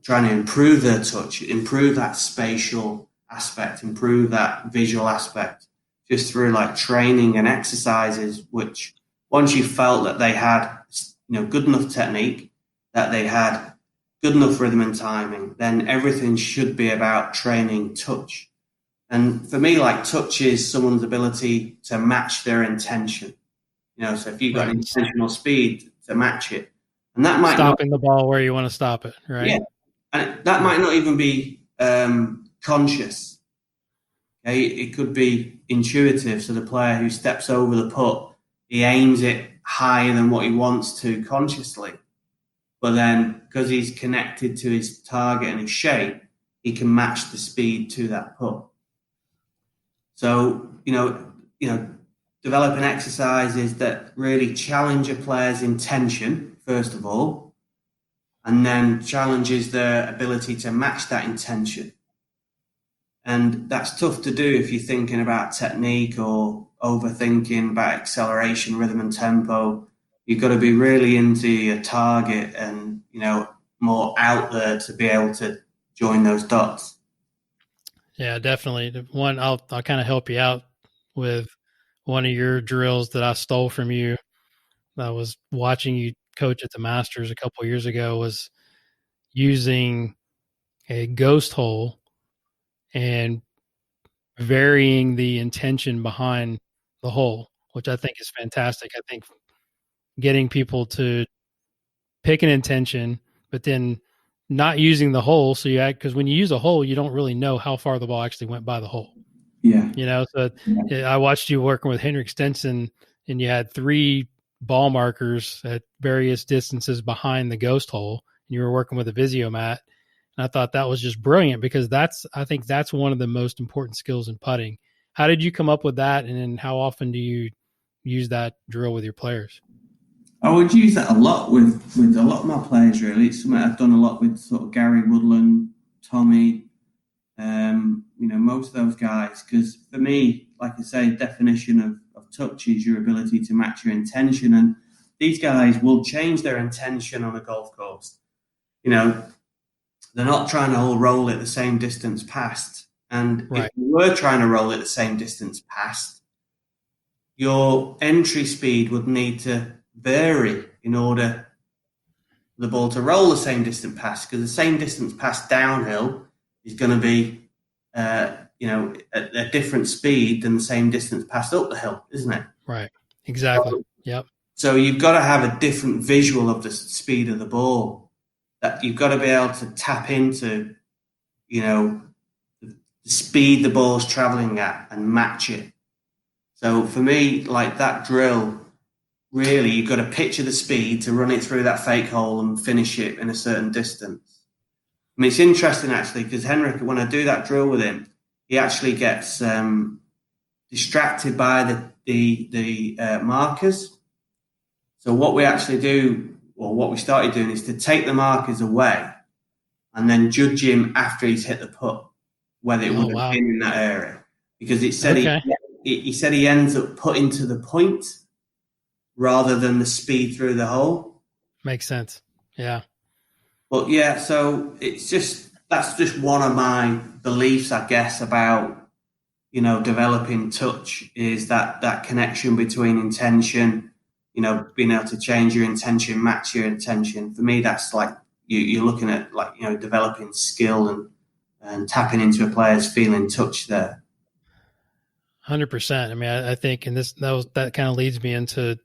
trying to improve their touch, improve that spatial aspect, improve that visual aspect, just through like training and exercises, which once you felt that they had, good enough technique, that they had good enough rhythm and timing, then everything should be about training touch. And for me, like touch is someone's ability to match their intention. So if you've got an intentional speed to match it, and that might stopping the ball where you want to stop it, right? Yeah, and that might not even be conscious. Okay? It could be intuitive. So the player who steps over the putt, he aims it higher than what he wants to consciously. But then, because he's connected to his target and his shape, he can match the speed to that putt. So, developing exercises that really challenge a player's intention, first of all, and then challenges their ability to match that intention. And that's tough to do if you're thinking about technique or overthinking about acceleration, rhythm and tempo. You've got to be really into your target and, more out there to be able to join those dots. Yeah, definitely. One, I'll kind of help you out with one of your drills that I stole from you. I was watching you coach at the Masters a couple of years ago, was using a ghost hole and varying the intention behind the hole, which I think is fantastic. I think getting people to pick an intention, but then not using the hole. So because when you use a hole, you don't really know how far the ball actually went by the hole. Yeah. So I watched you working with Henrik Stenson, and you had 3 ball markers at various distances behind the ghost hole, and you were working with a Viziomat. And I thought that was just brilliant, because I think that's one of the most important skills in putting. How did you come up with that? And then how often do you use that drill with your players? I would use that a lot with a lot of my players, really. It's something I've done a lot with sort of Gary Woodland, Tommy, most of those guys. Because for me, like I say, definition of touch is your ability to match your intention. And these guys will change their intention on a golf course. They're not trying to all roll it the same distance past. And Right. if you were trying to roll it the same distance past, your entry speed would need to vary in order for the ball to roll the same distance past, because the same distance past downhill is going to be, at a different speed than the same distance past up the hill, isn't it? Right. Exactly. Yep. So you've got to have a different visual of the speed of the ball. That you've got to be able to tap into, the speed the ball's traveling at and match it. So for me, like that drill, really, you've got to picture the speed to run it through that fake hole and finish it in a certain distance. I mean, it's interesting, actually, because Henrik, when I do that drill with him, he actually gets distracted by the markers. So what we actually do, or what we started doing, is to take the markers away and then judge him after he's hit the putt, whether it would have been in that area. Because it said he said he ends up putting to the point rather than the speed through the hole. Makes sense. Yeah. But yeah, so that's just one of my beliefs, I guess, about, developing touch, is that connection between intention, being able to change your intention, match your intention. For me, that's like you're looking at, developing skill and tapping into a player's feeling touch there. 100%. I mean, I think, and that kind of leads me into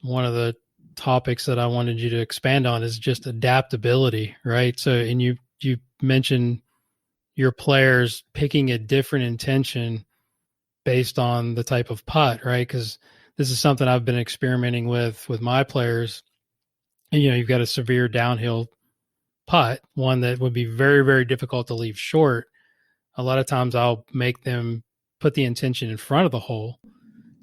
one of the topics that I wanted you to expand on, is just adaptability, right? So, and you mentioned your players picking a different intention based on the type of putt, right? Because this is something I've been experimenting with my players. And, you've got a severe downhill putt, one that would be very, very difficult to leave short. A lot of times I'll make them put the intention in front of the hole,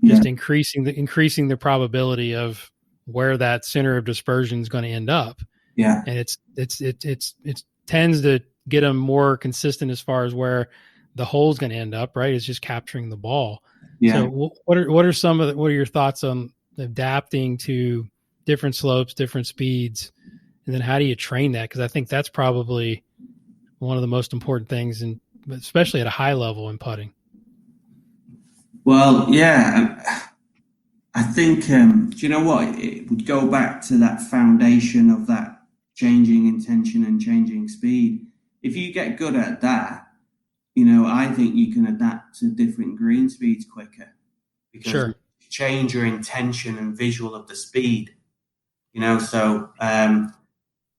just increasing the probability of where that center of dispersion is going to end up. Yeah. And it tends to get them more consistent as far as where the hole's going to end up, right? It's just capturing the ball. Yeah. So what are your thoughts on adapting to different slopes, different speeds? And then how do you train that? Because I think that's probably one of the most important things, and especially at a high level in putting. Well, yeah, I think, do you know what? It would go back to that foundation of that changing intention and changing speed. If you get good at that, I think you can adapt to different green speeds quicker, because you change your intention and visual of the speed. So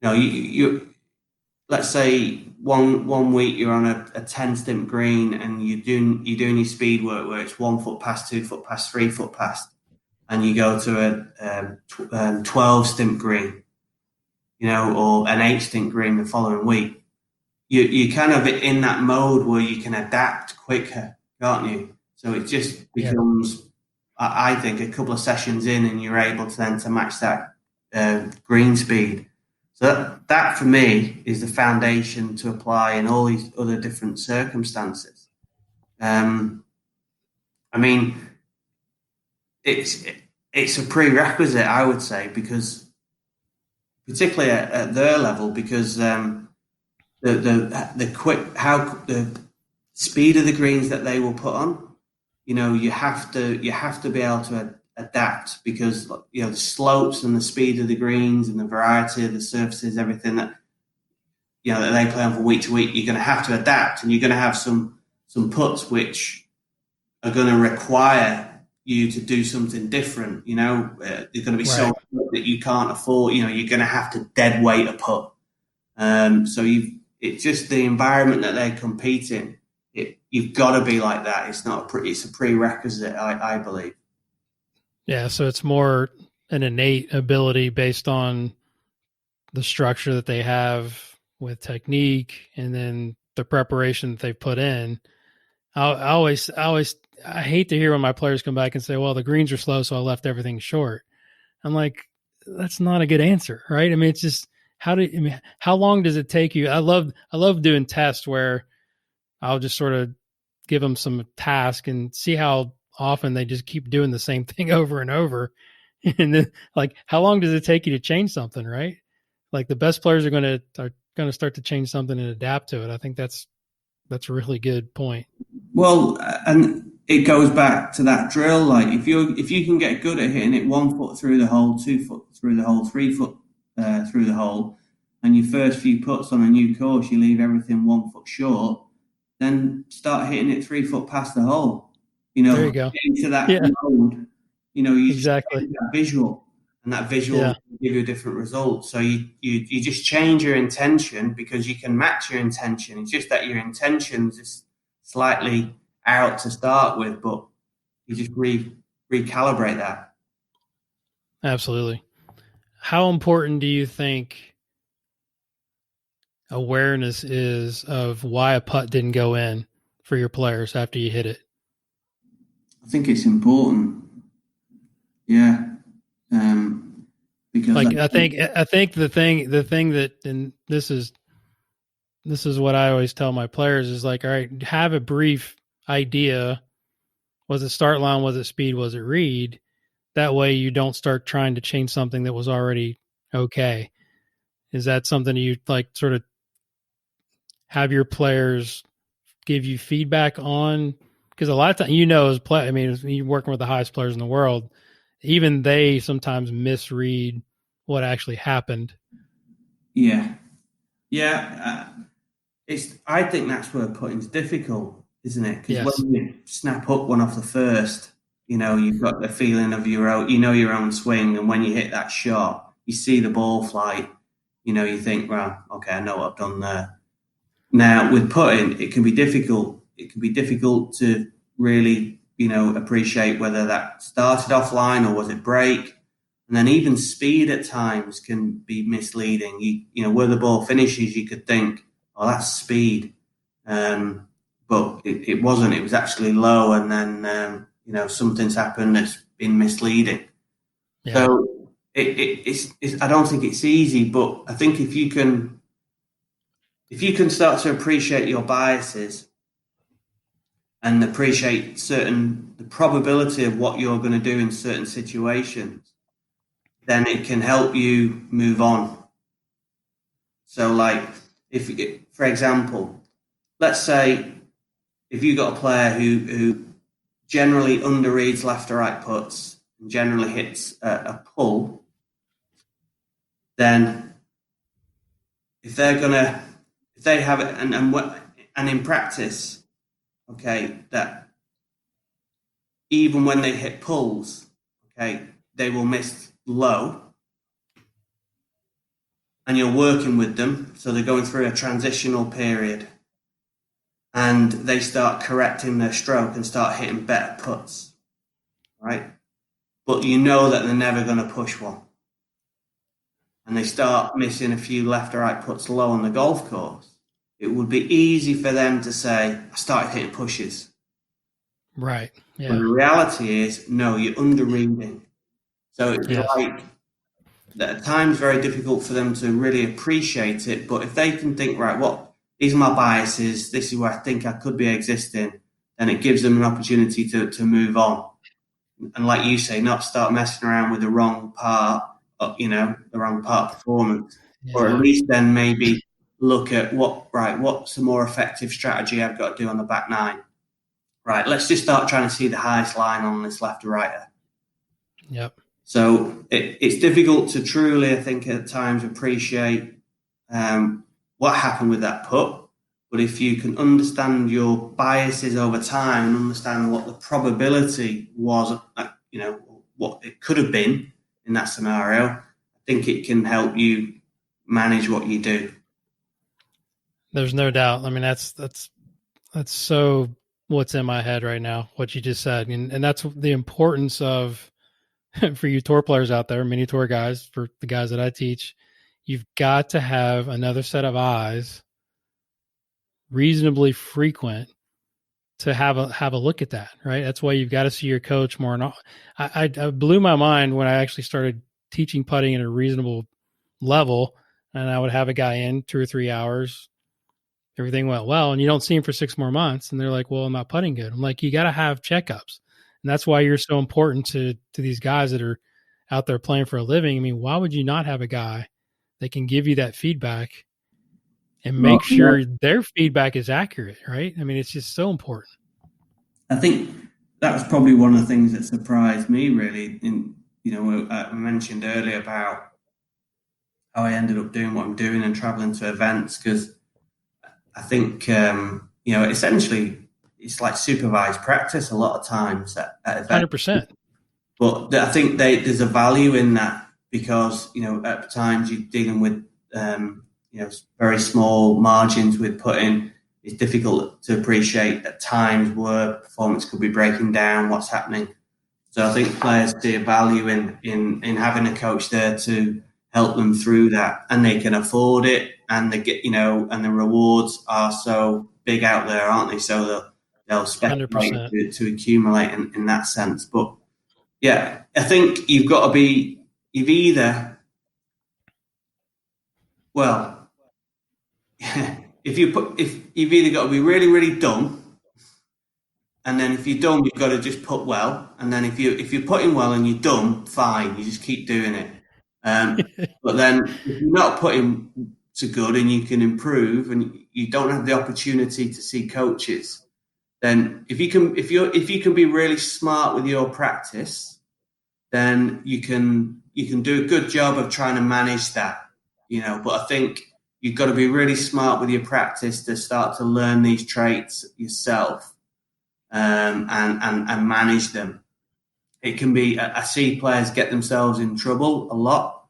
you let's say one week you're on a 10 stimp green and you're doing your speed work where it's 1 foot past, 2 foot past, 3 foot past, and you go to a 12 stimp green, or an 8 stimp green the following week. You're kind of in that mode where you can adapt quicker, can't you? So it just becomes, I think, a couple of sessions in, and you're able to match that green speed. So that for me is the foundation to apply in all these other different circumstances. I mean, it's a prerequisite, I would say, because particularly at their level, because the quick how the speed of the greens that they will put on. You have to be able to adapt, because the slopes and the speed of the greens and the variety of the surfaces, everything that that they play on from week to week, you're going to have to adapt, and you're going to have some putts which are going to require you to do something different. They're going to be so good that you can't afford. You're going to have to dead weight a putt. So it's just the environment that they compete in. You've got to be like that. It's a prerequisite, I believe. Yeah, so it's more an innate ability based on the structure that they have with technique, and then the preparation that they've put in. I hate to hear when my players come back and say, well, the greens are slow, so I left everything short. I'm like, that's not a good answer, right? I mean, it's just, how long does it take you? I love doing tests where I'll just sort of give them some task and see how often they just keep doing the same thing over and over. And then, like, how long does it take you to change something, right? Like, the best players are going to start to change something and adapt to it. I think that's a really good point. Well, and it goes back to that drill. Like, if you can get good at hitting it 1 foot through the hole, 2 foot through the hole, 3 foot through the hole, and your first few putts on a new course, you leave everything 1 foot short, then start hitting it 3 foot past the hole. There you go. Get into that mode. You exactly just get that visual, and that visual will give you a different result. So you just change your intention, because you can match your intention. It's just that your intention's just slightly out to start with, but you just recalibrate that. Absolutely. How important do you think awareness is of why a putt didn't go in for your players after you hit it? I think it's important. Yeah. Because I think the thing that, and this is what I always tell my players, is like, all right, have a brief idea. Was it start line? Was it speed? Was it read? That way you don't start trying to change something that was already okay. Is that something you like, sort of have your players give you feedback on? Because a lot of times, as you're working with the highest players in the world, even they sometimes misread what actually happened. Yeah. I think that's where putting's difficult, isn't it? Because when you snap up one off the first, you've got the feeling of your own swing, and when you hit that shot, you see the ball fly. You think, well, okay, I know what I've done there. Now, with putting, it can be difficult. It can be difficult to really, appreciate whether that started offline or was it break. And then even speed at times can be misleading. Where the ball finishes, you could think, oh, that's speed. But it wasn't. It was actually low. And then, something's happened that's been misleading. Yeah. So it's I don't think it's easy, but I think if you can start to appreciate your biases and appreciate the probability of what you're going to do in certain situations, then it can help you move on. So, like, for example, let's say if you got a player who generally underreads left to right putts and generally hits a pull, then if they have it, and in practice, okay, that even when they hit pulls, okay, they will miss low, and you're working with them, so they're going through a transitional period, and they start correcting their stroke and start hitting better putts, right? But you know that they're never going to push one, and they start missing a few left or right putts low on the golf course. It would be easy for them to say, I started hitting pushes. Right. Yeah. But the reality is, no, you're under-reading. So it's like, at times very difficult for them to really appreciate it. But if they can think, right, these are my biases, this is where I think I could be existing, then it gives them an opportunity to move on. And like you say, not start messing around with the wrong part, the wrong part of performance. Yeah. Or at least then maybe look at what's a more effective strategy I've got to do on the back nine. Right, let's just start trying to see the highest line on this left or righter. Yep. So it's difficult to truly, I think, at times appreciate what happened with that put. But if you can understand your biases over time and understand what the probability was, what it could have been in that scenario, I think it can help you manage what you do. There's no doubt. I mean, that's so what's in my head right now, what you just said. And that's the importance of, for you tour players out there, mini tour guys, for the guys that I teach, you've got to have another set of eyes reasonably frequent to have a look at that, right? That's why you've got to see your coach more. And I blew my mind when I actually started teaching putting at a reasonable level, and I would have a guy in 2 or 3 hours. Everything went well, and you don't see him for 6 more months, and they're like, well, I'm not putting good. I'm like, you got to have checkups. And that's why you're so important to these guys that are out there playing for a living. I mean, why would you not have a guy that can give you that feedback and make sure their feedback is accurate, right? I mean, it's just so important. I think that was probably one of the things that surprised me, really. I mentioned earlier about how I ended up doing what I'm doing and traveling to events, because I think, essentially it's like supervised practice a lot of times at events. 100%. But I think there's a value in that, because, at times you're dealing with, very small margins with putting. It's difficult to appreciate at times where performance could be breaking down, what's happening. So I think players see a value in having a coach there to help them through that, and they can afford it, and they get, and the rewards are so big out there, aren't they? So they'll speculate to accumulate in that sense. But yeah, I think you've either you've either got to be really, really dumb, and then if you're dumb, you've got to just put well, and then if you're putting well and you're dumb, fine, you just keep doing it. But then if you're not putting so good and you can improve, and you don't have the opportunity to see coaches, then if you can be really smart with your practice, then you can do a good job of trying to manage that. But I think you've got to be really smart with your practice to start to learn these traits yourself, and manage them. It can be, I see players get themselves in trouble a lot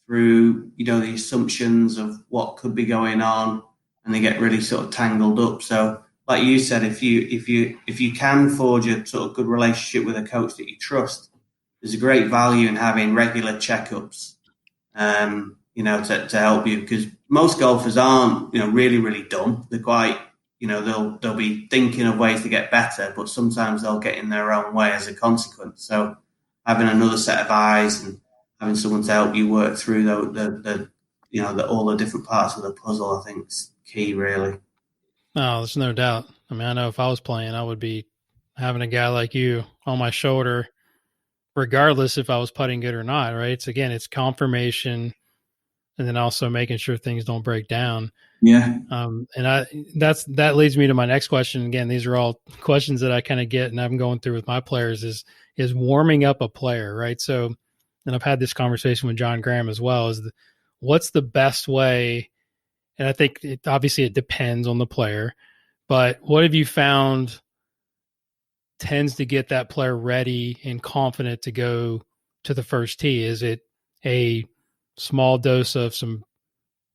through, the assumptions of what could be going on, and they get really sort of tangled up. So like you said, if you can forge a sort of good relationship with a coach that you trust, there's a great value in having regular checkups, to help you, because most golfers aren't, really, really dumb. They're quite, they'll be thinking of ways to get better, but sometimes they'll get in their own way as a consequence. So having another set of eyes and having someone to help you work through all the different parts of the puzzle, I think is key, really. No, there's no doubt. I mean, I know if I was playing, I would be having a guy like you on my shoulder, regardless if I was putting good or not, right? It's confirmation, and then also making sure things don't break down. Yeah. And that leads me to my next question. Again, these are all questions that I kind of get and I'm going through with my players is warming up a player, right? So, and I've had this conversation with John Graham as well, what's the best way? And I think obviously it depends on the player, but what have you found tends to get that player ready and confident to go to the first tee? Is it a small dose of some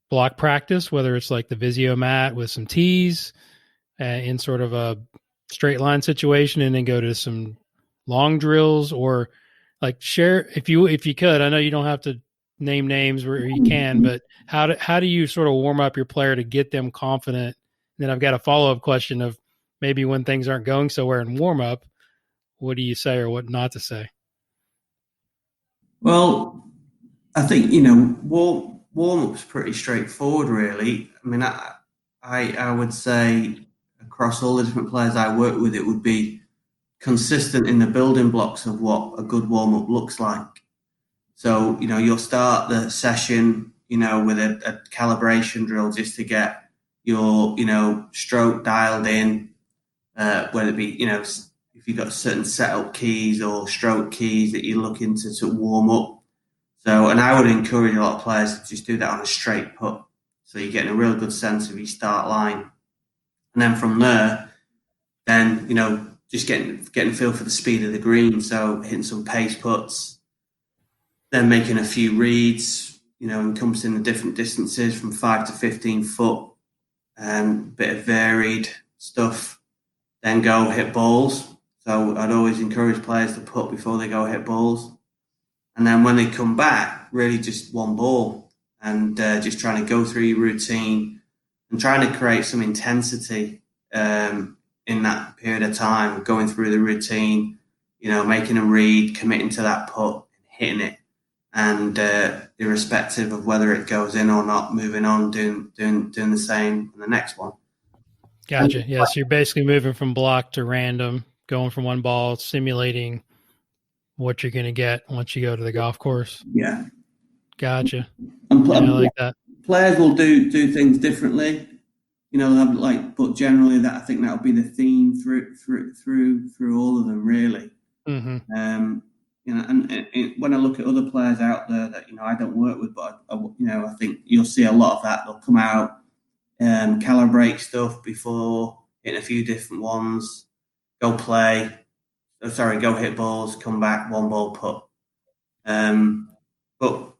block practice, whether it's like the Visio mat with some tees in sort of a straight line situation, and then go to some long drills, or like share if you could, I know you don't have to name names where you can, but how do you sort of warm up your player to get them confident? And then I've got a follow-up question of maybe when things aren't going so well in warm up, what do you say or what not to say? Well, I think, warm-up's pretty straightforward, really. I mean, I would say across all the different players I work with, it would be consistent in the building blocks of what a good warm-up looks like. So, you'll start the session, with a calibration drill just to get your, stroke dialed in, whether it be, if you've got certain setup keys or stroke keys that you're looking to warm up. So, and I would encourage a lot of players to just do that on a straight putt. So you're getting a real good sense of your start line. And then from there, just getting a feel for the speed of the green. So hitting some pace putts, then making a few reads, encompassing the different distances from 5 to 15 foot, bit of varied stuff. Then go hit balls. So I'd always encourage players to putt before they go hit balls. And then when they come back, really just one ball and just trying to go through your routine and trying to create some intensity in that period of time, going through the routine, making a read, committing to that putt, hitting it. And irrespective of whether it goes in or not, moving on, doing the same in the next one. Gotcha. Yeah, so you're basically moving from block to random, going from one ball, simulating what you're going to get once you go to the golf course. Yeah. Gotcha. And I like that. Players will do things differently, but generally that I think that'll be the theme through all of them, really. Mm-hmm. And when I look at other players out there that I don't work with, but I think you'll see a lot of that. They'll come out, calibrate stuff before, hitting a few different ones, go hit balls, come back, one ball putt. But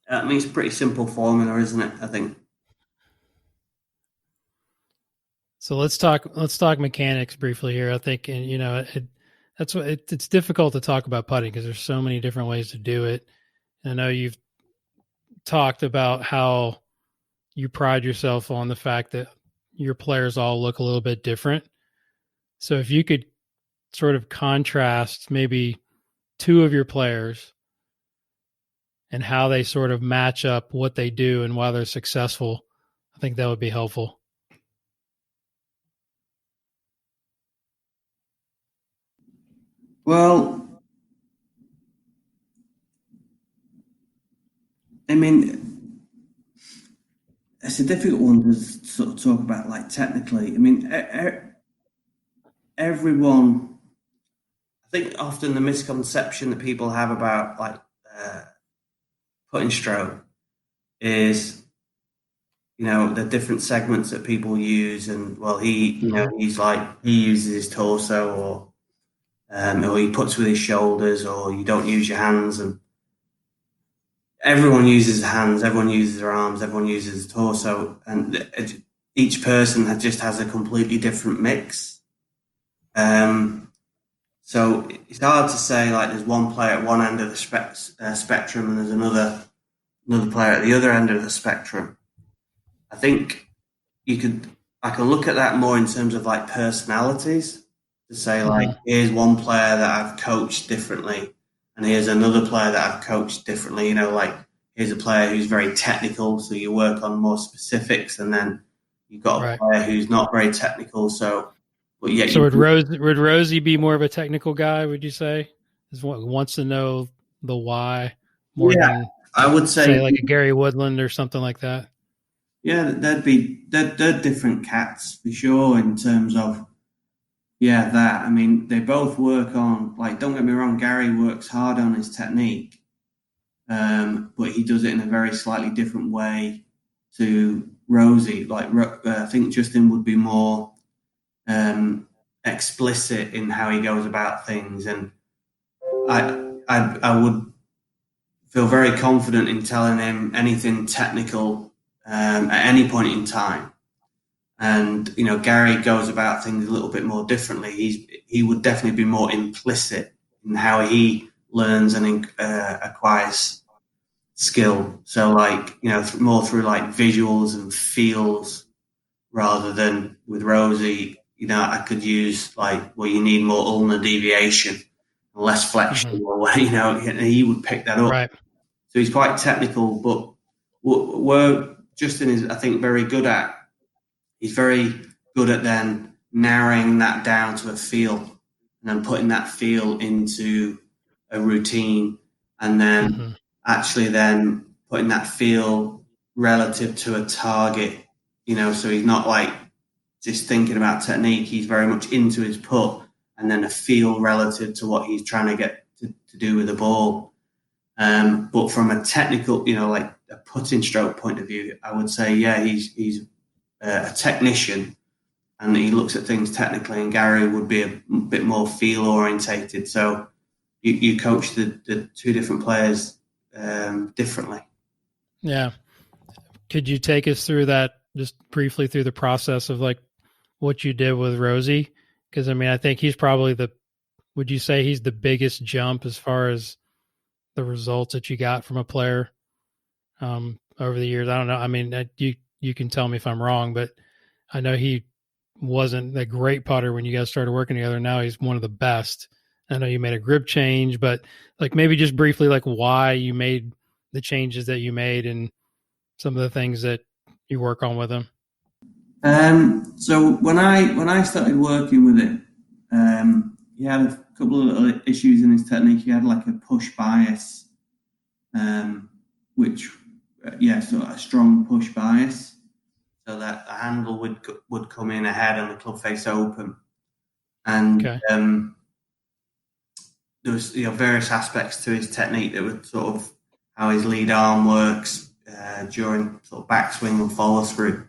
I mean, it's a pretty simple formula, isn't it? I think. So let's talk mechanics briefly here. I think, and it's difficult to talk about putting because there's so many different ways to do it. I know you've talked about how you pride yourself on the fact that your players all look a little bit different. So if you could sort of contrast maybe two of your players and how they sort of match up what they do and why they're successful, I think that would be helpful. Well, I mean, it's a difficult one to sort of talk about, like, technically. I mean, everyone, I think often the misconception that people have about, like, putting stroke is, the different segments that people use. And, well, he uses his torso or he puts with his shoulders, or you don't use your hands. And everyone uses their hands, everyone uses their arms, everyone uses his torso, and each person just has a completely different mix. So it's hard to say, like, there's one player at one end of the spectrum and there's another player at the other end of the spectrum. I think I can look at that more in terms of, like, personalities. To say, like, here's one player that I've coached differently, and here's another player that I've coached differently. Like, here's a player who's very technical, so you work on more specifics, and then you've got a player who's not very technical. So would Rosie be more of a technical guy? Would you say wants to know the why more than I would say like a Gary Woodland or something like that? Yeah, they're different cats for sure in terms of. Yeah, that. I mean, they both work on, like, don't get me wrong, Gary works hard on his technique, but he does it in a very slightly different way to Rosie. Like, I think Justin would be more explicit in how he goes about things, and I would feel very confident in telling him anything technical at any point in time. And, Gary goes about things a little bit more differently. He would definitely be more implicit in how he learns and acquires skill. So, like, more through, like, visuals and feels rather than with Rosie, I could use, like, well, you need more ulnar deviation, less flexion, or, and he would pick that up. Right. So he's quite technical, but where Justin is, I think, very good at, he's very good at then narrowing that down to a feel and then putting that feel into a routine and then actually then putting that feel relative to a target, so he's not like just thinking about technique. He's very much into his putt and then a feel relative to what he's trying to get to do with the ball. But from a technical, like a putting stroke point of view, I would say, he's a technician and he looks at things technically, and Gary would be a bit more feel orientated. So you coach the two different players differently. Yeah. Could you take us through that, just briefly through the process of like what you did with Rosie? Because I think he's probably would you say he's the biggest jump as far as the results that you got from a player over the years? I don't know. You can tell me if I'm wrong, but I know he wasn't a great putter when you guys started working together. Now he's one of the best. I know you made a grip change, but like maybe just briefly, like why you made the changes that you made and some of the things that you work on with him. So when I started working with him, he had a couple of little issues in his technique. He had like a push bias, which sort of a strong push bias, so that the handle would come in ahead and the club face open, and there was various aspects to his technique that were sort of how his lead arm works during sort of backswing and follow through.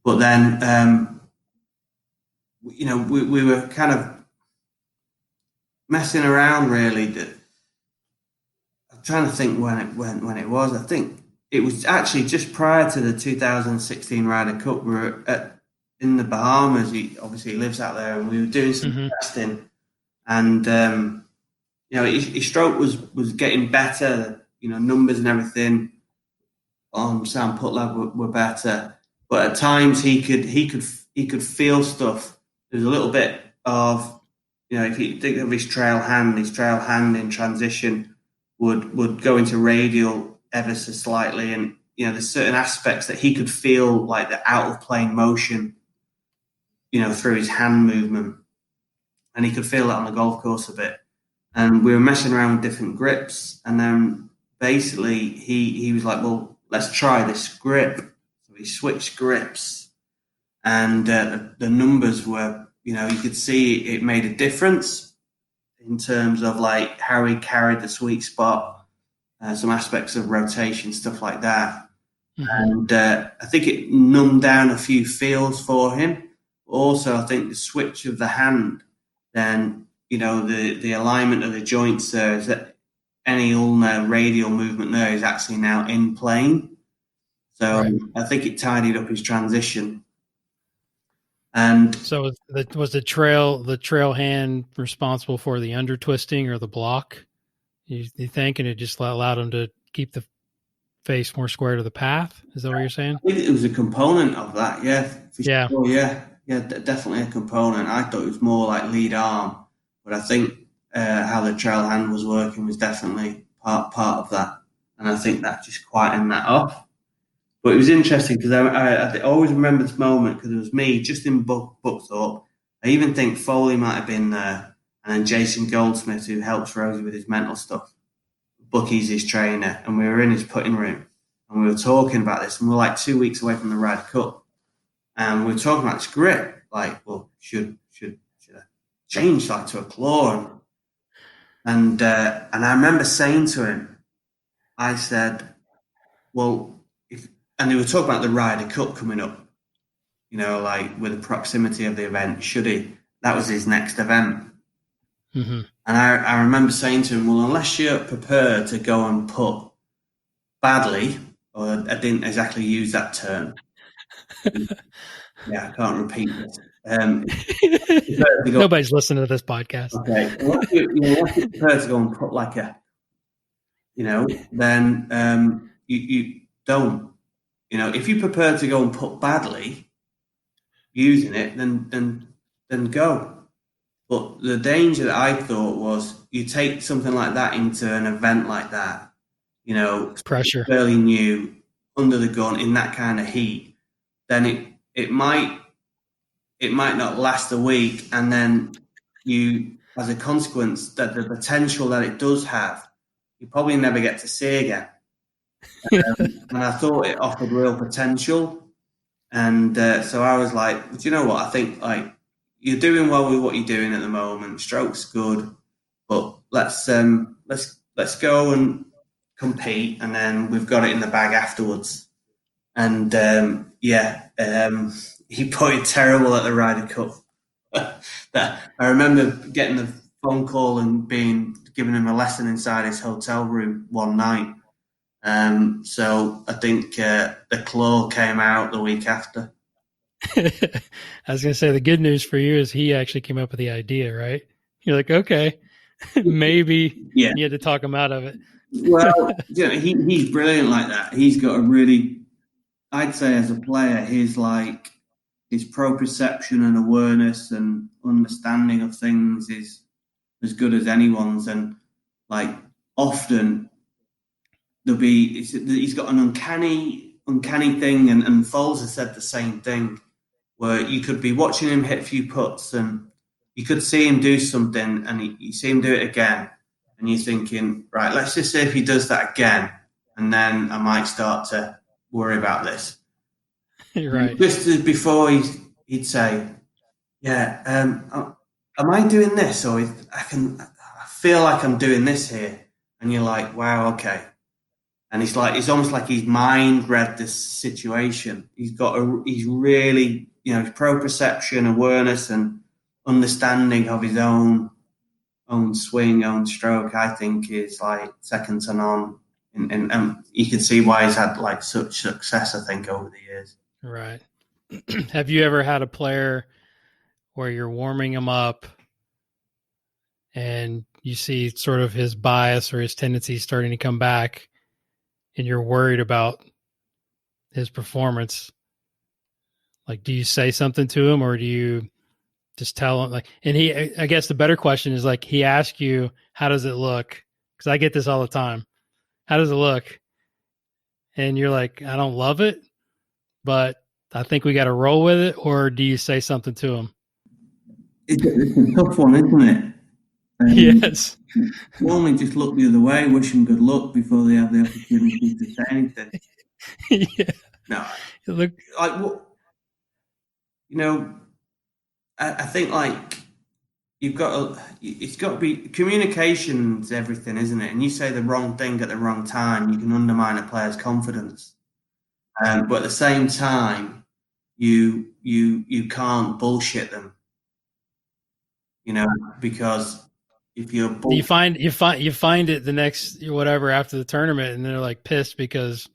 But then, we were kind of messing around really. I'm trying to think when it was. I think it was actually just prior to the 2016 Ryder Cup. We were in the Bahamas. He obviously lives out there, and we were doing some testing. And his stroke was getting better. Numbers and everything on Sam Putt Lab were better. But at times he could feel stuff. There's a little bit of, if you think of his trail hand in transition would go into radial ever so slightly, and there's certain aspects that he could feel like the out of plane motion, through his hand movement, and he could feel that on the golf course a bit. And we were messing around with different grips, and then basically he was like, well, let's try this grip. So he switched grips, and the numbers were, you could see it made a difference in terms of like how he carried the sweet spot, some aspects of rotation, stuff like that. And I think it numbed down a few feels for him. Also, I think the switch of the hand, then, the alignment of the joints there is that any ulnar radial movement there is actually now in plane. So right. I think it tidied up his transition. And so was the trail hand responsible for the under twisting or the block? You think, and it just allowed him to keep the face more square to the path? Is that what you're saying? I think it was a component of that. Yeah. Yeah. Sure, yeah, definitely a component. I thought it was more like lead arm, but I think how the trail hand was working was definitely part of that, and I think that just quietened that off. But it was interesting because I always remember this moment because it was me just in Buckthorpe. I even think Foley might have been there, and then Jason Goldsmith, who helps Rosie with his mental stuff. Bucky's his trainer, and we were in his putting room, and we were talking about this, and we were like 2 weeks away from the Ryder Cup, and we were talking about this grip, like, well, should I change like to a claw? And I remember saying to him, I said, well, and they were talking about the Ryder Cup coming up, like with the proximity of the event, should he? That was his next event. Mm-hmm. And I remember saying to him, well, unless you're prepared to go and putt badly, or I didn't exactly use that term. Yeah, I can't repeat this. Nobody's listening to this podcast. Okay. Unless you're prepared to go and putt like then you don't. If you prepared to go and putt badly using it, then go. But the danger that I thought was you take something like that into an event like that, pressure, fairly new, under the gun in that kind of heat, then it might not last a week, and then you, as a consequence, that the potential that it does have, you probably never get to see again. And I thought it offered real potential. And so I was like, do you know what? I think like you're doing well with what you're doing at the moment. Stroke's good, but let's go and compete, and then we've got it in the bag afterwards. And he put it terrible at the Ryder Cup. That I remember getting the phone call and being given him a lesson inside his hotel room one night. So I think the claw came out the week after. I was going to say the good news for you is he actually came up with the idea, right? You're like, okay, maybe you had to talk him out of it. Well, he's brilliant like that. He's got a really, I'd say as a player, his proprioception and awareness and understanding of things is as good as anyone's. And like often he's got an uncanny thing, and Foles has said the same thing, where you could be watching him hit a few putts and you could see him do something and you see him do it again. And you're thinking, right, let's just see if he does that again. And then I might start to worry about this. Right. Just as before he'd say, am I doing this? Or I feel like I'm doing this here. And you're like, wow, okay. And it's almost like his mind read this situation. He's really, his proprioception, awareness, and understanding of his own swing, own stroke, I think is like second to none. And you can see why he's had like such success, I think, over the years. Right. Have you ever had a player where you're warming him up and you see sort of his bias or his tendency starting to come back and you're worried about his performance? Like, do you say something to him or do you just tell him like, and I guess the better question is like, he asked you, how does it look? Cause I get this all the time. How does it look? And you're like, I don't love it, but I think we got to roll with it. Or do you say something to him? It's a tough one, isn't it? Yes. Normally just look the other way, wish them good luck before they have the opportunity to say anything. Yeah. No. Look, like what, I think like it's got to be, communication's everything, isn't it? And you say the wrong thing at the wrong time, you can undermine a player's confidence. But at the same time, you can't bullshit them, because if you're you find it the next whatever after the tournament, and they're like pissed because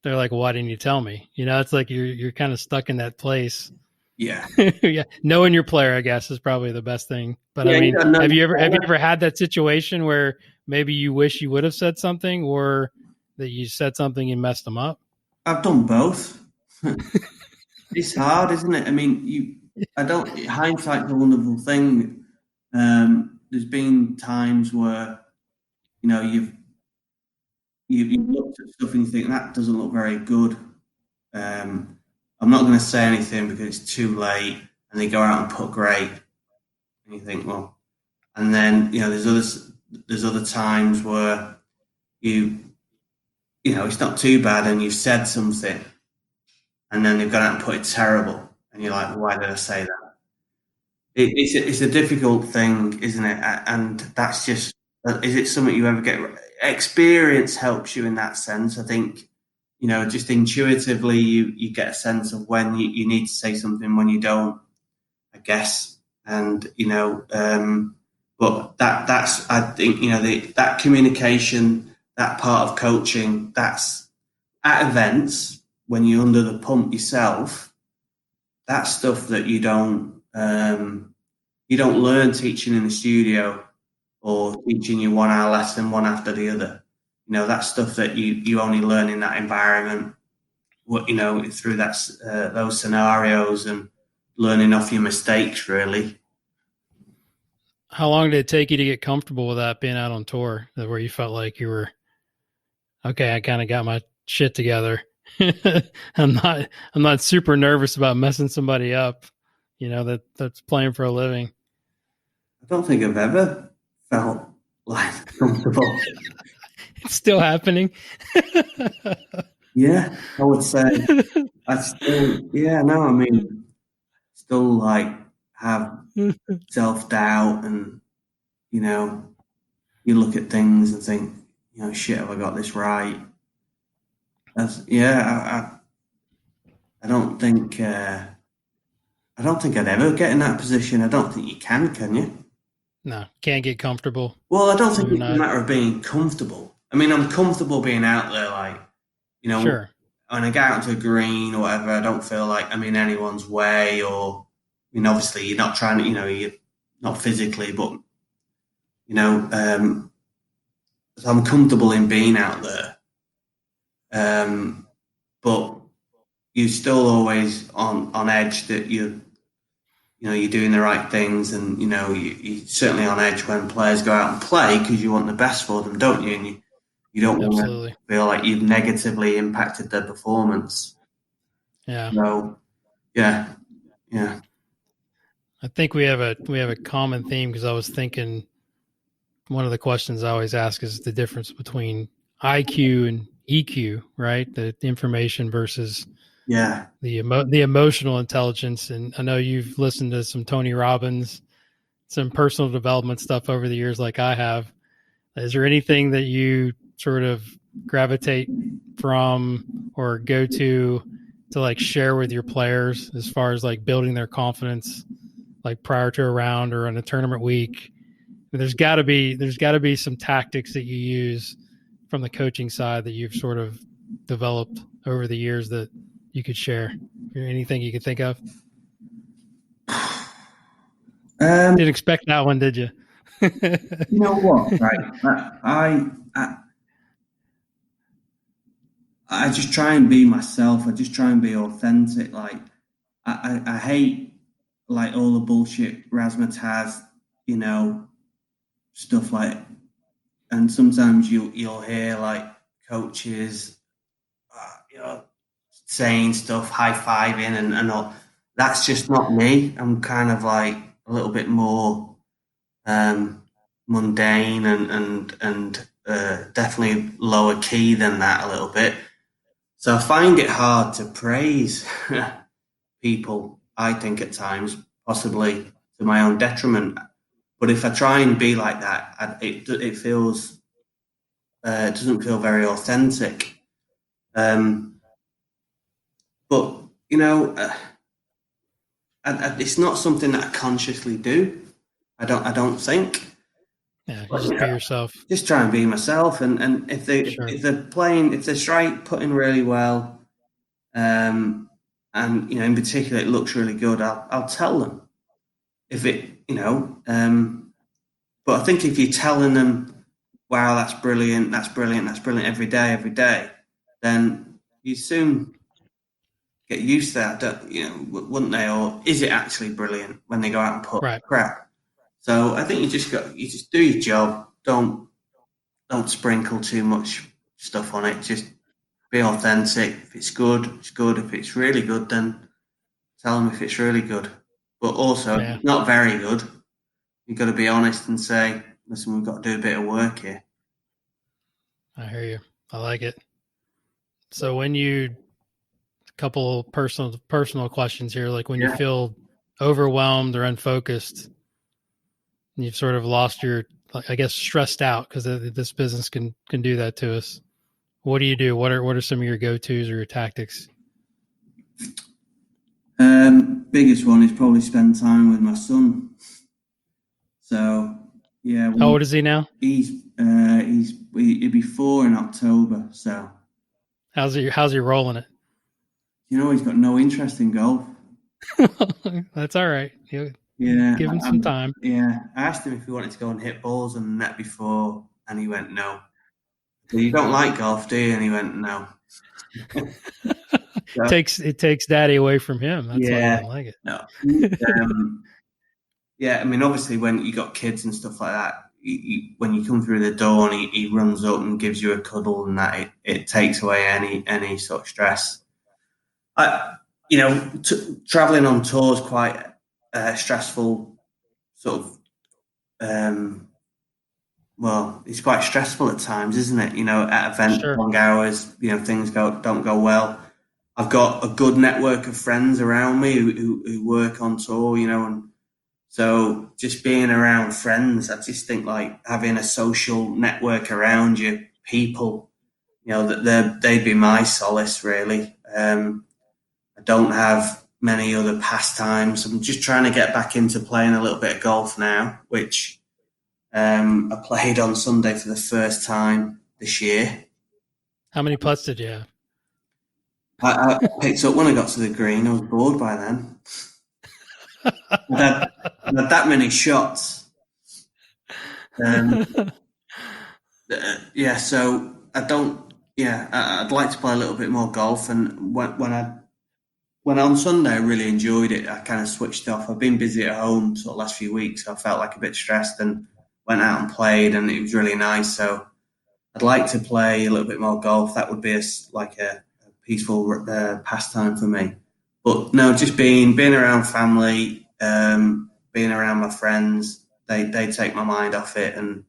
they're like, "Why didn't you tell me?" It's like you're kind of stuck in that place. Yeah. Yeah. Knowing your player, I guess, is probably the best thing. But I mean, have you ever had that situation where maybe you wish you would have said something, or that you said something and messed them up? I've done both. It's hard, isn't it? I mean, hindsight's a wonderful thing. There's been times where, you've looked at stuff and you think that doesn't look very good. I'm not going to say anything because it's too late, and they go out and put great, and you think, well, and then there's other times where it's not too bad, and you've said something, and then they've gone out and put it terrible, and you're like, well, why did I say that? It's a difficult thing, isn't it? And that's just, is it something you ever get? Experience helps you in that sense, I think. Just intuitively, you get a sense of when you need to say something, when you don't, I guess. And, but that's, I think, that communication, that part of coaching, that's at events when you're under the pump yourself, that's stuff that you don't learn teaching in the studio or teaching you 1 hour lesson, one after the other. That's stuff that you only learn in that environment, through those scenarios and learning off your mistakes, really. How long did it take you to get comfortable with that, being out on tour, where you felt like you were, okay, I kind of got my shit together. I'm not super nervous about messing somebody up, that's playing for a living. I don't think I've ever felt like comfortable. It's still happening. Yeah, I would say I still, yeah, no, I mean, still like have self-doubt and, you know, you look at things and think, you know, shit, have I got this right? I don't think, I don't think I'd ever get in that position. I don't think you can you? No, can't get comfortable. Well, I don't think You're it's a not. matter of being comfortable. I mean, I'm comfortable being out there, like, you know, Sure. when I get out to a green or whatever, I don't feel like I'm in anyone's way or, I mean, obviously you're not trying to, you know, you're not physically, but, you know, so I'm comfortable in being out there. But you're still always on edge that you know, you're doing the right things, and you know, you're certainly on edge when players go out and play because you want the best for them, don't you? And you don't want Absolutely. to feel like you've negatively impacted their performance. Yeah. So, yeah. I think we have a common theme because I was thinking one of the questions I always ask is the difference between IQ and EQ, right? The information versus Yeah. the emotional intelligence. And I know you've listened to some Tony Robbins, some personal development stuff over the years, like I have. Is there anything that you sort of gravitate from or go to like share with your players as far as like building their confidence, like prior to a round or on a tournament week? There's got to be some tactics that you use from the coaching side that you've sort of developed over the years that you could share. Anything you could think of? Didn't expect that one, did you? You know what? Right, I just try and be myself. I just try and be authentic. Like I hate like all the bullshit razzmatazz, you know, stuff like. And sometimes you'll hear like coaches, you know, saying stuff, high fiving, and all. That's just not me. I'm kind of like a little bit more mundane and definitely lower key than that a little bit. So I find it hard to praise people, I think at times, possibly to my own detriment. But if I try and be like that, it feels it doesn't feel very authentic. But you know, it's not something that I consciously do. I don't think. Yeah, just be yourself. Just try and be myself, and if they're playing, if they're putting really well, and you know, in particular, it looks really good, I'll tell them. If it, you know, but I think if you're telling them, "Wow, that's brilliant, that's brilliant, that's brilliant," every day, then you soon get used to that, you know, wouldn't they? Or is it actually brilliant when they go out and put crap? So I think you just do your job. Don't sprinkle too much stuff on it. Just be authentic. If it's good, it's good. If it's really good, then tell them if it's really good. But also, if it's not very good, you've got to be honest and say, listen, we've got to do a bit of work here. I hear you. I like it. So when a couple personal questions here, like when you feel overwhelmed or unfocused, and you've sort of lost your, I guess, stressed out, because this business can do that to us. What do you do? What are some of your go-tos or your tactics? Biggest one is probably spend time with my son. So yeah. How old is he now? He'll be 4 in October. So how's he rolling it? You know, he's got no interest in golf. That's all right. Yeah, give him some time. Yeah, I asked him if he wanted to go and hit balls on the net before, and he went no. So you don't like golf, do you? And he went no. It takes daddy away from him. That's why I don't like it. No. Yeah, I mean, obviously, when you got kids and stuff like that, when you come through the door and he runs up and gives you a cuddle, and that it takes away any sort of stress. You know, traveling on tour is quite stressful, sort of well, it's quite stressful at times, isn't it? At events, Sure. long hours, things don't go well. I've got a good network of friends around me who work on tour, and so just being around friends, I just think like having a social network around you, people, that they'd be my solace really. I don't have many other pastimes. I'm just trying to get back into playing a little bit of golf now, which I played on Sunday for the first time this year. How many putts did you have? I picked up when I got to the green. I was bored by then. I'd had that many shots. Yeah, so I don't. Yeah, I'd like to play a little bit more golf. And when on Sunday, I really enjoyed it. I kind of switched off. I've been busy at home sort of last few weeks, so I felt like a bit stressed and went out and played, and it was really nice. So I'd like to play a little bit more golf. That would be like a peaceful pastime for me. But no, just being around family, being around my friends, they take my mind off it, and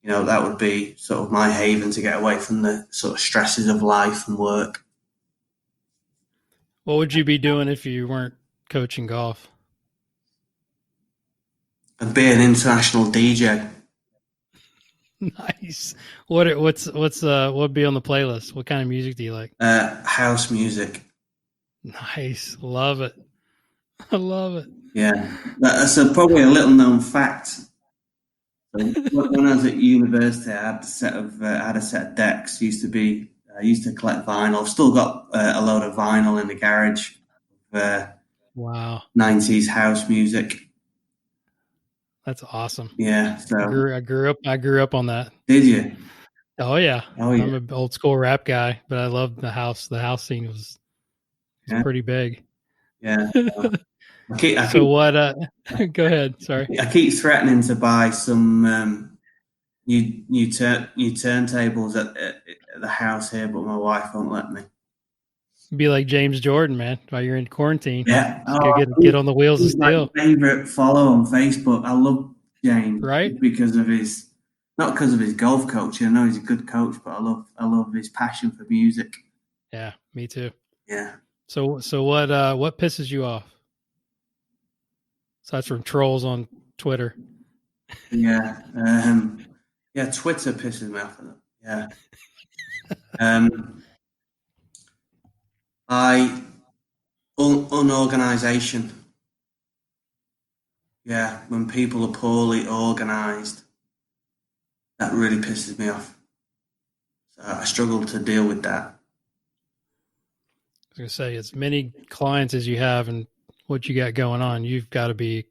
that would be sort of my haven to get away from the sort of stresses of life and work. What would you be doing if you weren't coaching golf? I'd be an international DJ. Nice. What'd be on the playlist? What kind of music do you like? House music. Nice. Love it. I love it. Yeah, that's probably a little known fact. When I was at university, I had a set of decks. I used to collect vinyl. I've still got a load of vinyl in the garage. Wow, 90s house music. that's awesome. Yeah, so I grew up on that. Did you? Oh yeah. Oh yeah. I'm an old school rap guy, but I love the house. The house scene was pretty big. Yeah. Go ahead. Sorry. I keep threatening to buy some new turntables at the house here, but my wife won't let me. Be like James Jordan, man. While you're in quarantine, Yeah, get on the wheels of steel. My favorite follow on Facebook. I love James, right? Because of not because of his golf coaching. I know he's a good coach, but I love his passion for music. Yeah, me too. Yeah. So what pisses you off? Aside from trolls on Twitter. Yeah. Twitter pisses me off. Yeah. Unorganization. Yeah, when people are poorly organized, that really pisses me off. So I struggle to deal with that. I was going to say, as many clients as you have and what you got going on, you've got to be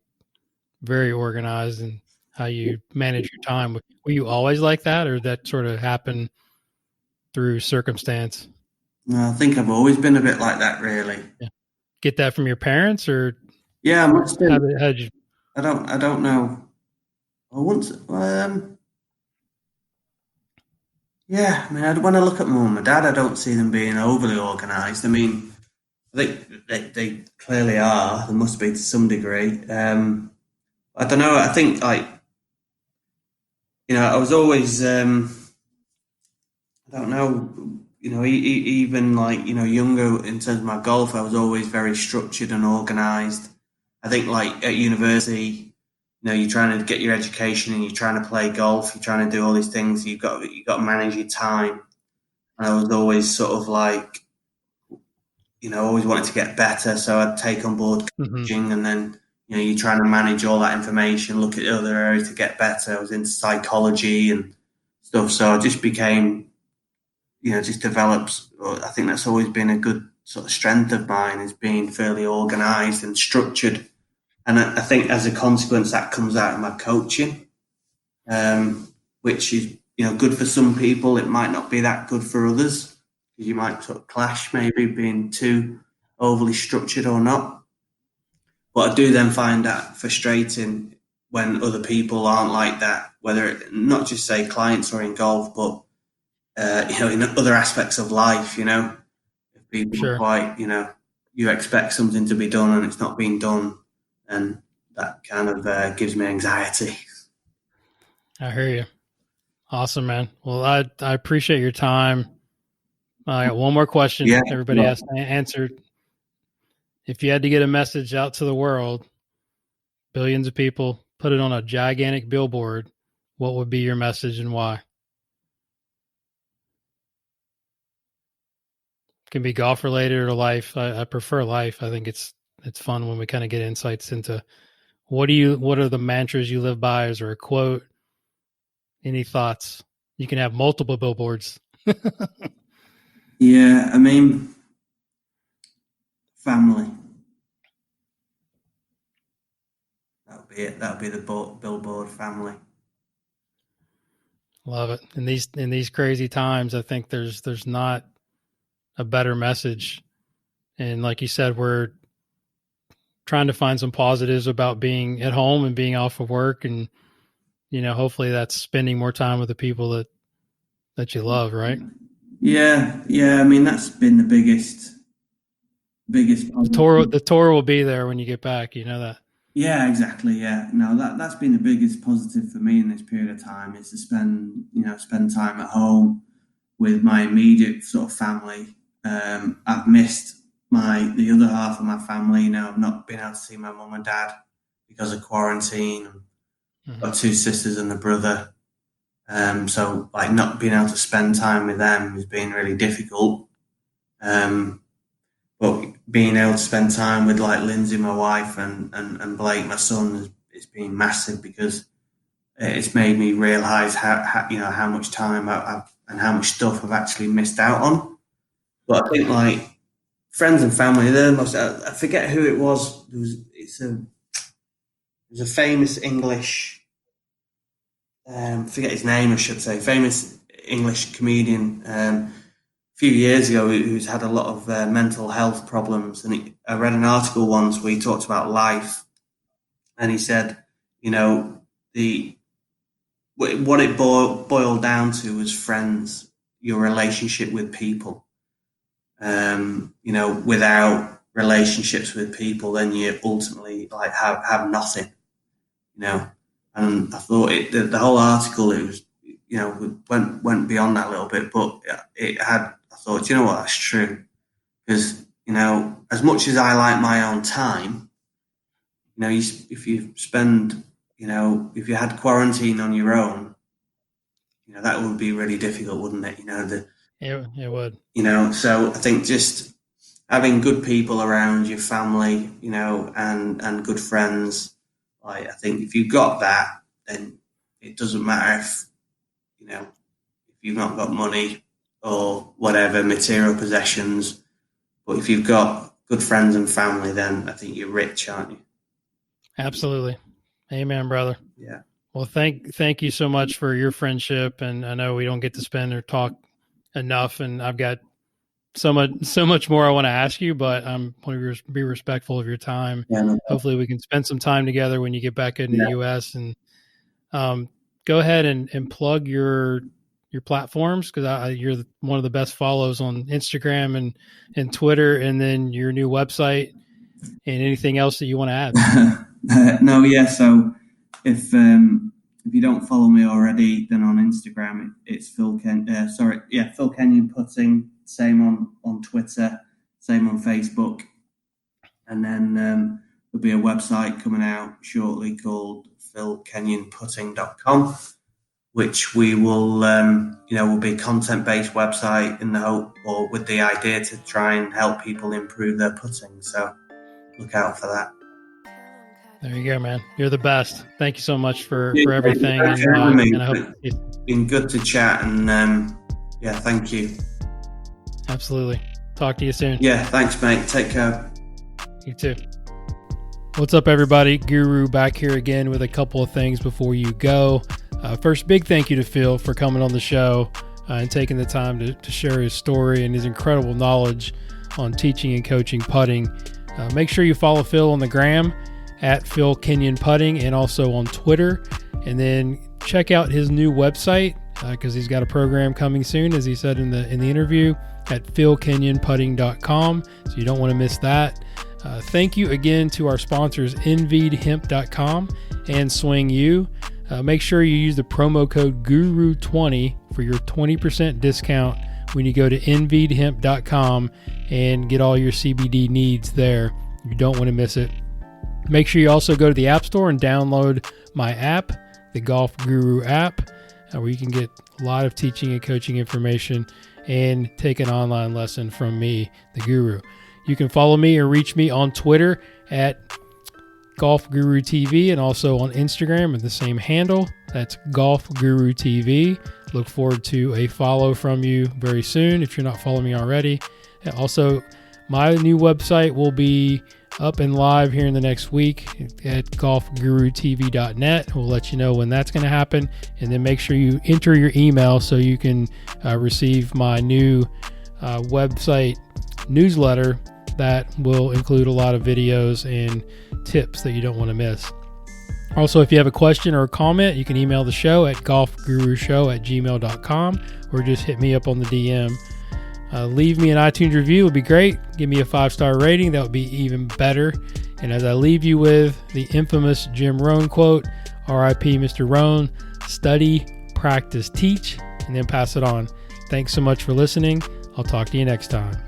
very organized in how you manage your time. Were you always like that, or that sort of happened through circumstance? No, I think I've always been a bit like that, really. Yeah. Get that from your parents, or yeah, I must have. How'd you? I don't know. I once, yeah. I mean, when I look at my mum and dad, I don't see them being overly organised. I mean, I think they clearly are. There must be to some degree. I don't know. I think I was always. I don't know. Even like younger in terms of my golf, I was always very structured and organised. I think like at university, you're trying to get your education and you're trying to play golf, you're trying to do all these things. You've got to manage your time. And I was always sort of like, always wanted to get better. So I'd take on board coaching, and then you're trying to manage all that information, look at other areas to get better. I was into psychology and stuff, so I just became. Just develops. I think that's always been a good sort of strength of mine, is being fairly organised and structured. And I think as a consequence, that comes out of my coaching, which is good for some people. It might not be that good for others, because you might sort of clash maybe being too overly structured or not. But I do then find that frustrating when other people aren't like that, whether not just say clients or in golf, but in other aspects of life, if people are quite, you expect something to be done and it's not being done, and that kind of gives me anxiety. I hear you. Awesome, man. Well, I appreciate your time. I got one more question. Yeah. Everybody has to answer. If you had to get a message out to the world, billions of people, put it on a gigantic billboard, what would be your message and why? It can be golf related or life. I prefer life. I think it's fun when we kind of get insights into what are the mantras you live by? Is there a quote? Any thoughts? You can have multiple billboards. Yeah, I mean, family. That'll be it. That'll be the billboard, family. Love it. In these crazy times, I think there's not a better message. And like you said, we're trying to find some positives about being at home and being off of work, and hopefully that's spending more time with the people that you love, right? Yeah. I mean, that's been the biggest. The tour will be there when you get back. You know that. Yeah, exactly. Yeah, no, that's been the biggest positive for me in this period of time is to spend time at home with my immediate sort of family. I've missed the other half of my family. I've not been able to see my mum and dad because of quarantine. I've got 2 sisters and a brother. So like not being able to spend time with them has been really difficult. But being able to spend time with like Lindsay, my wife, and Blake, my son, it's been massive because it's made me realise how much time and how much stuff I've actually missed out on. But I think like friends and family, they're the most. I forget who it was. It was a famous English. Forget his name, I should say. Famous English comedian. A few years ago, who's had a lot of mental health problems, and I read an article once where he talked about life, and he said, what it boiled down to was friends, your relationship with people. Without relationships with people, then you ultimately like have nothing. And I thought the whole article, it was, went beyond that a little bit, but it had. I thought, that's true. Because, as much as I like my own time, if you spend, if you had quarantine on your own, that would be really difficult, wouldn't it? It would. So I think just having good people around your family, and good friends, like I think if you've got that, then it doesn't matter if you've not got money or whatever, material possessions. But if you've got good friends and family, then I think you're rich, aren't you? Absolutely. Amen, brother. Yeah. Well, thank you so much for your friendship. And I know we don't get to spend or talk enough, and I've got so much more I want to ask you, but I'm want to be respectful of your time. Yeah, no. Hopefully we can spend some time together when you get back into the US, and go ahead and plug your platforms, because you're one of the best follows on Instagram and Twitter, and then your new website and anything else that you want to add. No, yeah. So if you don't follow me already, then on Instagram it's Phil Kenyon Putting. Same on Twitter, same on Facebook, and then there'll be a website coming out shortly called philkenyonputting.com. which we will, will be a content-based website in the hope or with the idea to try and help people improve their putting. So look out for that. There you go, man. You're the best. Thank you so much for everything. And I hope it's been good to chat, and thank you. Absolutely. Talk to you soon. Yeah, thanks, mate. Take care. You too. What's up, everybody? Guru back here again with a couple of things before you go. First, big thank you to Phil for coming on the show and taking the time to share his story and his incredible knowledge on teaching and coaching putting. Make sure you follow Phil on the gram at Phil Kenyon Putting, and also on Twitter. And then check out his new website because he's got a program coming soon, as he said in the interview, at philkenyonputting.com. So you don't want to miss that. Thank you again to our sponsors, NVDHemp.com and Swing U. make sure you use the promo code GURU20 for your 20% discount when you go to nvhemp.com and get all your CBD needs there. You don't want to miss it. Make sure you also go to the App Store and download my app, the Golf Guru app, where you can get a lot of teaching and coaching information and take an online lesson from me, the Guru. You can follow me or reach me on Twitter at Golf Guru TV and also on Instagram at the same handle. That's Golf Guru TV. Look forward to a follow from you very soon if you're not following me already. And also, my new website will be up and live here in the next week at golfgurutv.net. We'll let you know when that's going to happen. And then make sure you enter your email so you can receive my new website newsletter that will include a lot of videos and tips that you don't want to miss. Also, if you have a question or a comment, you can email the show at golfgurushow@gmail.com or just hit me up on the DM. Leave me an iTunes review. It would be great. Give me a 5-star rating. That would be even better. And as I leave you with the infamous Jim Rohn quote, R.I.P. Mr. Rohn, study, practice, teach, and then pass it on. Thanks so much for listening. I'll talk to you next time.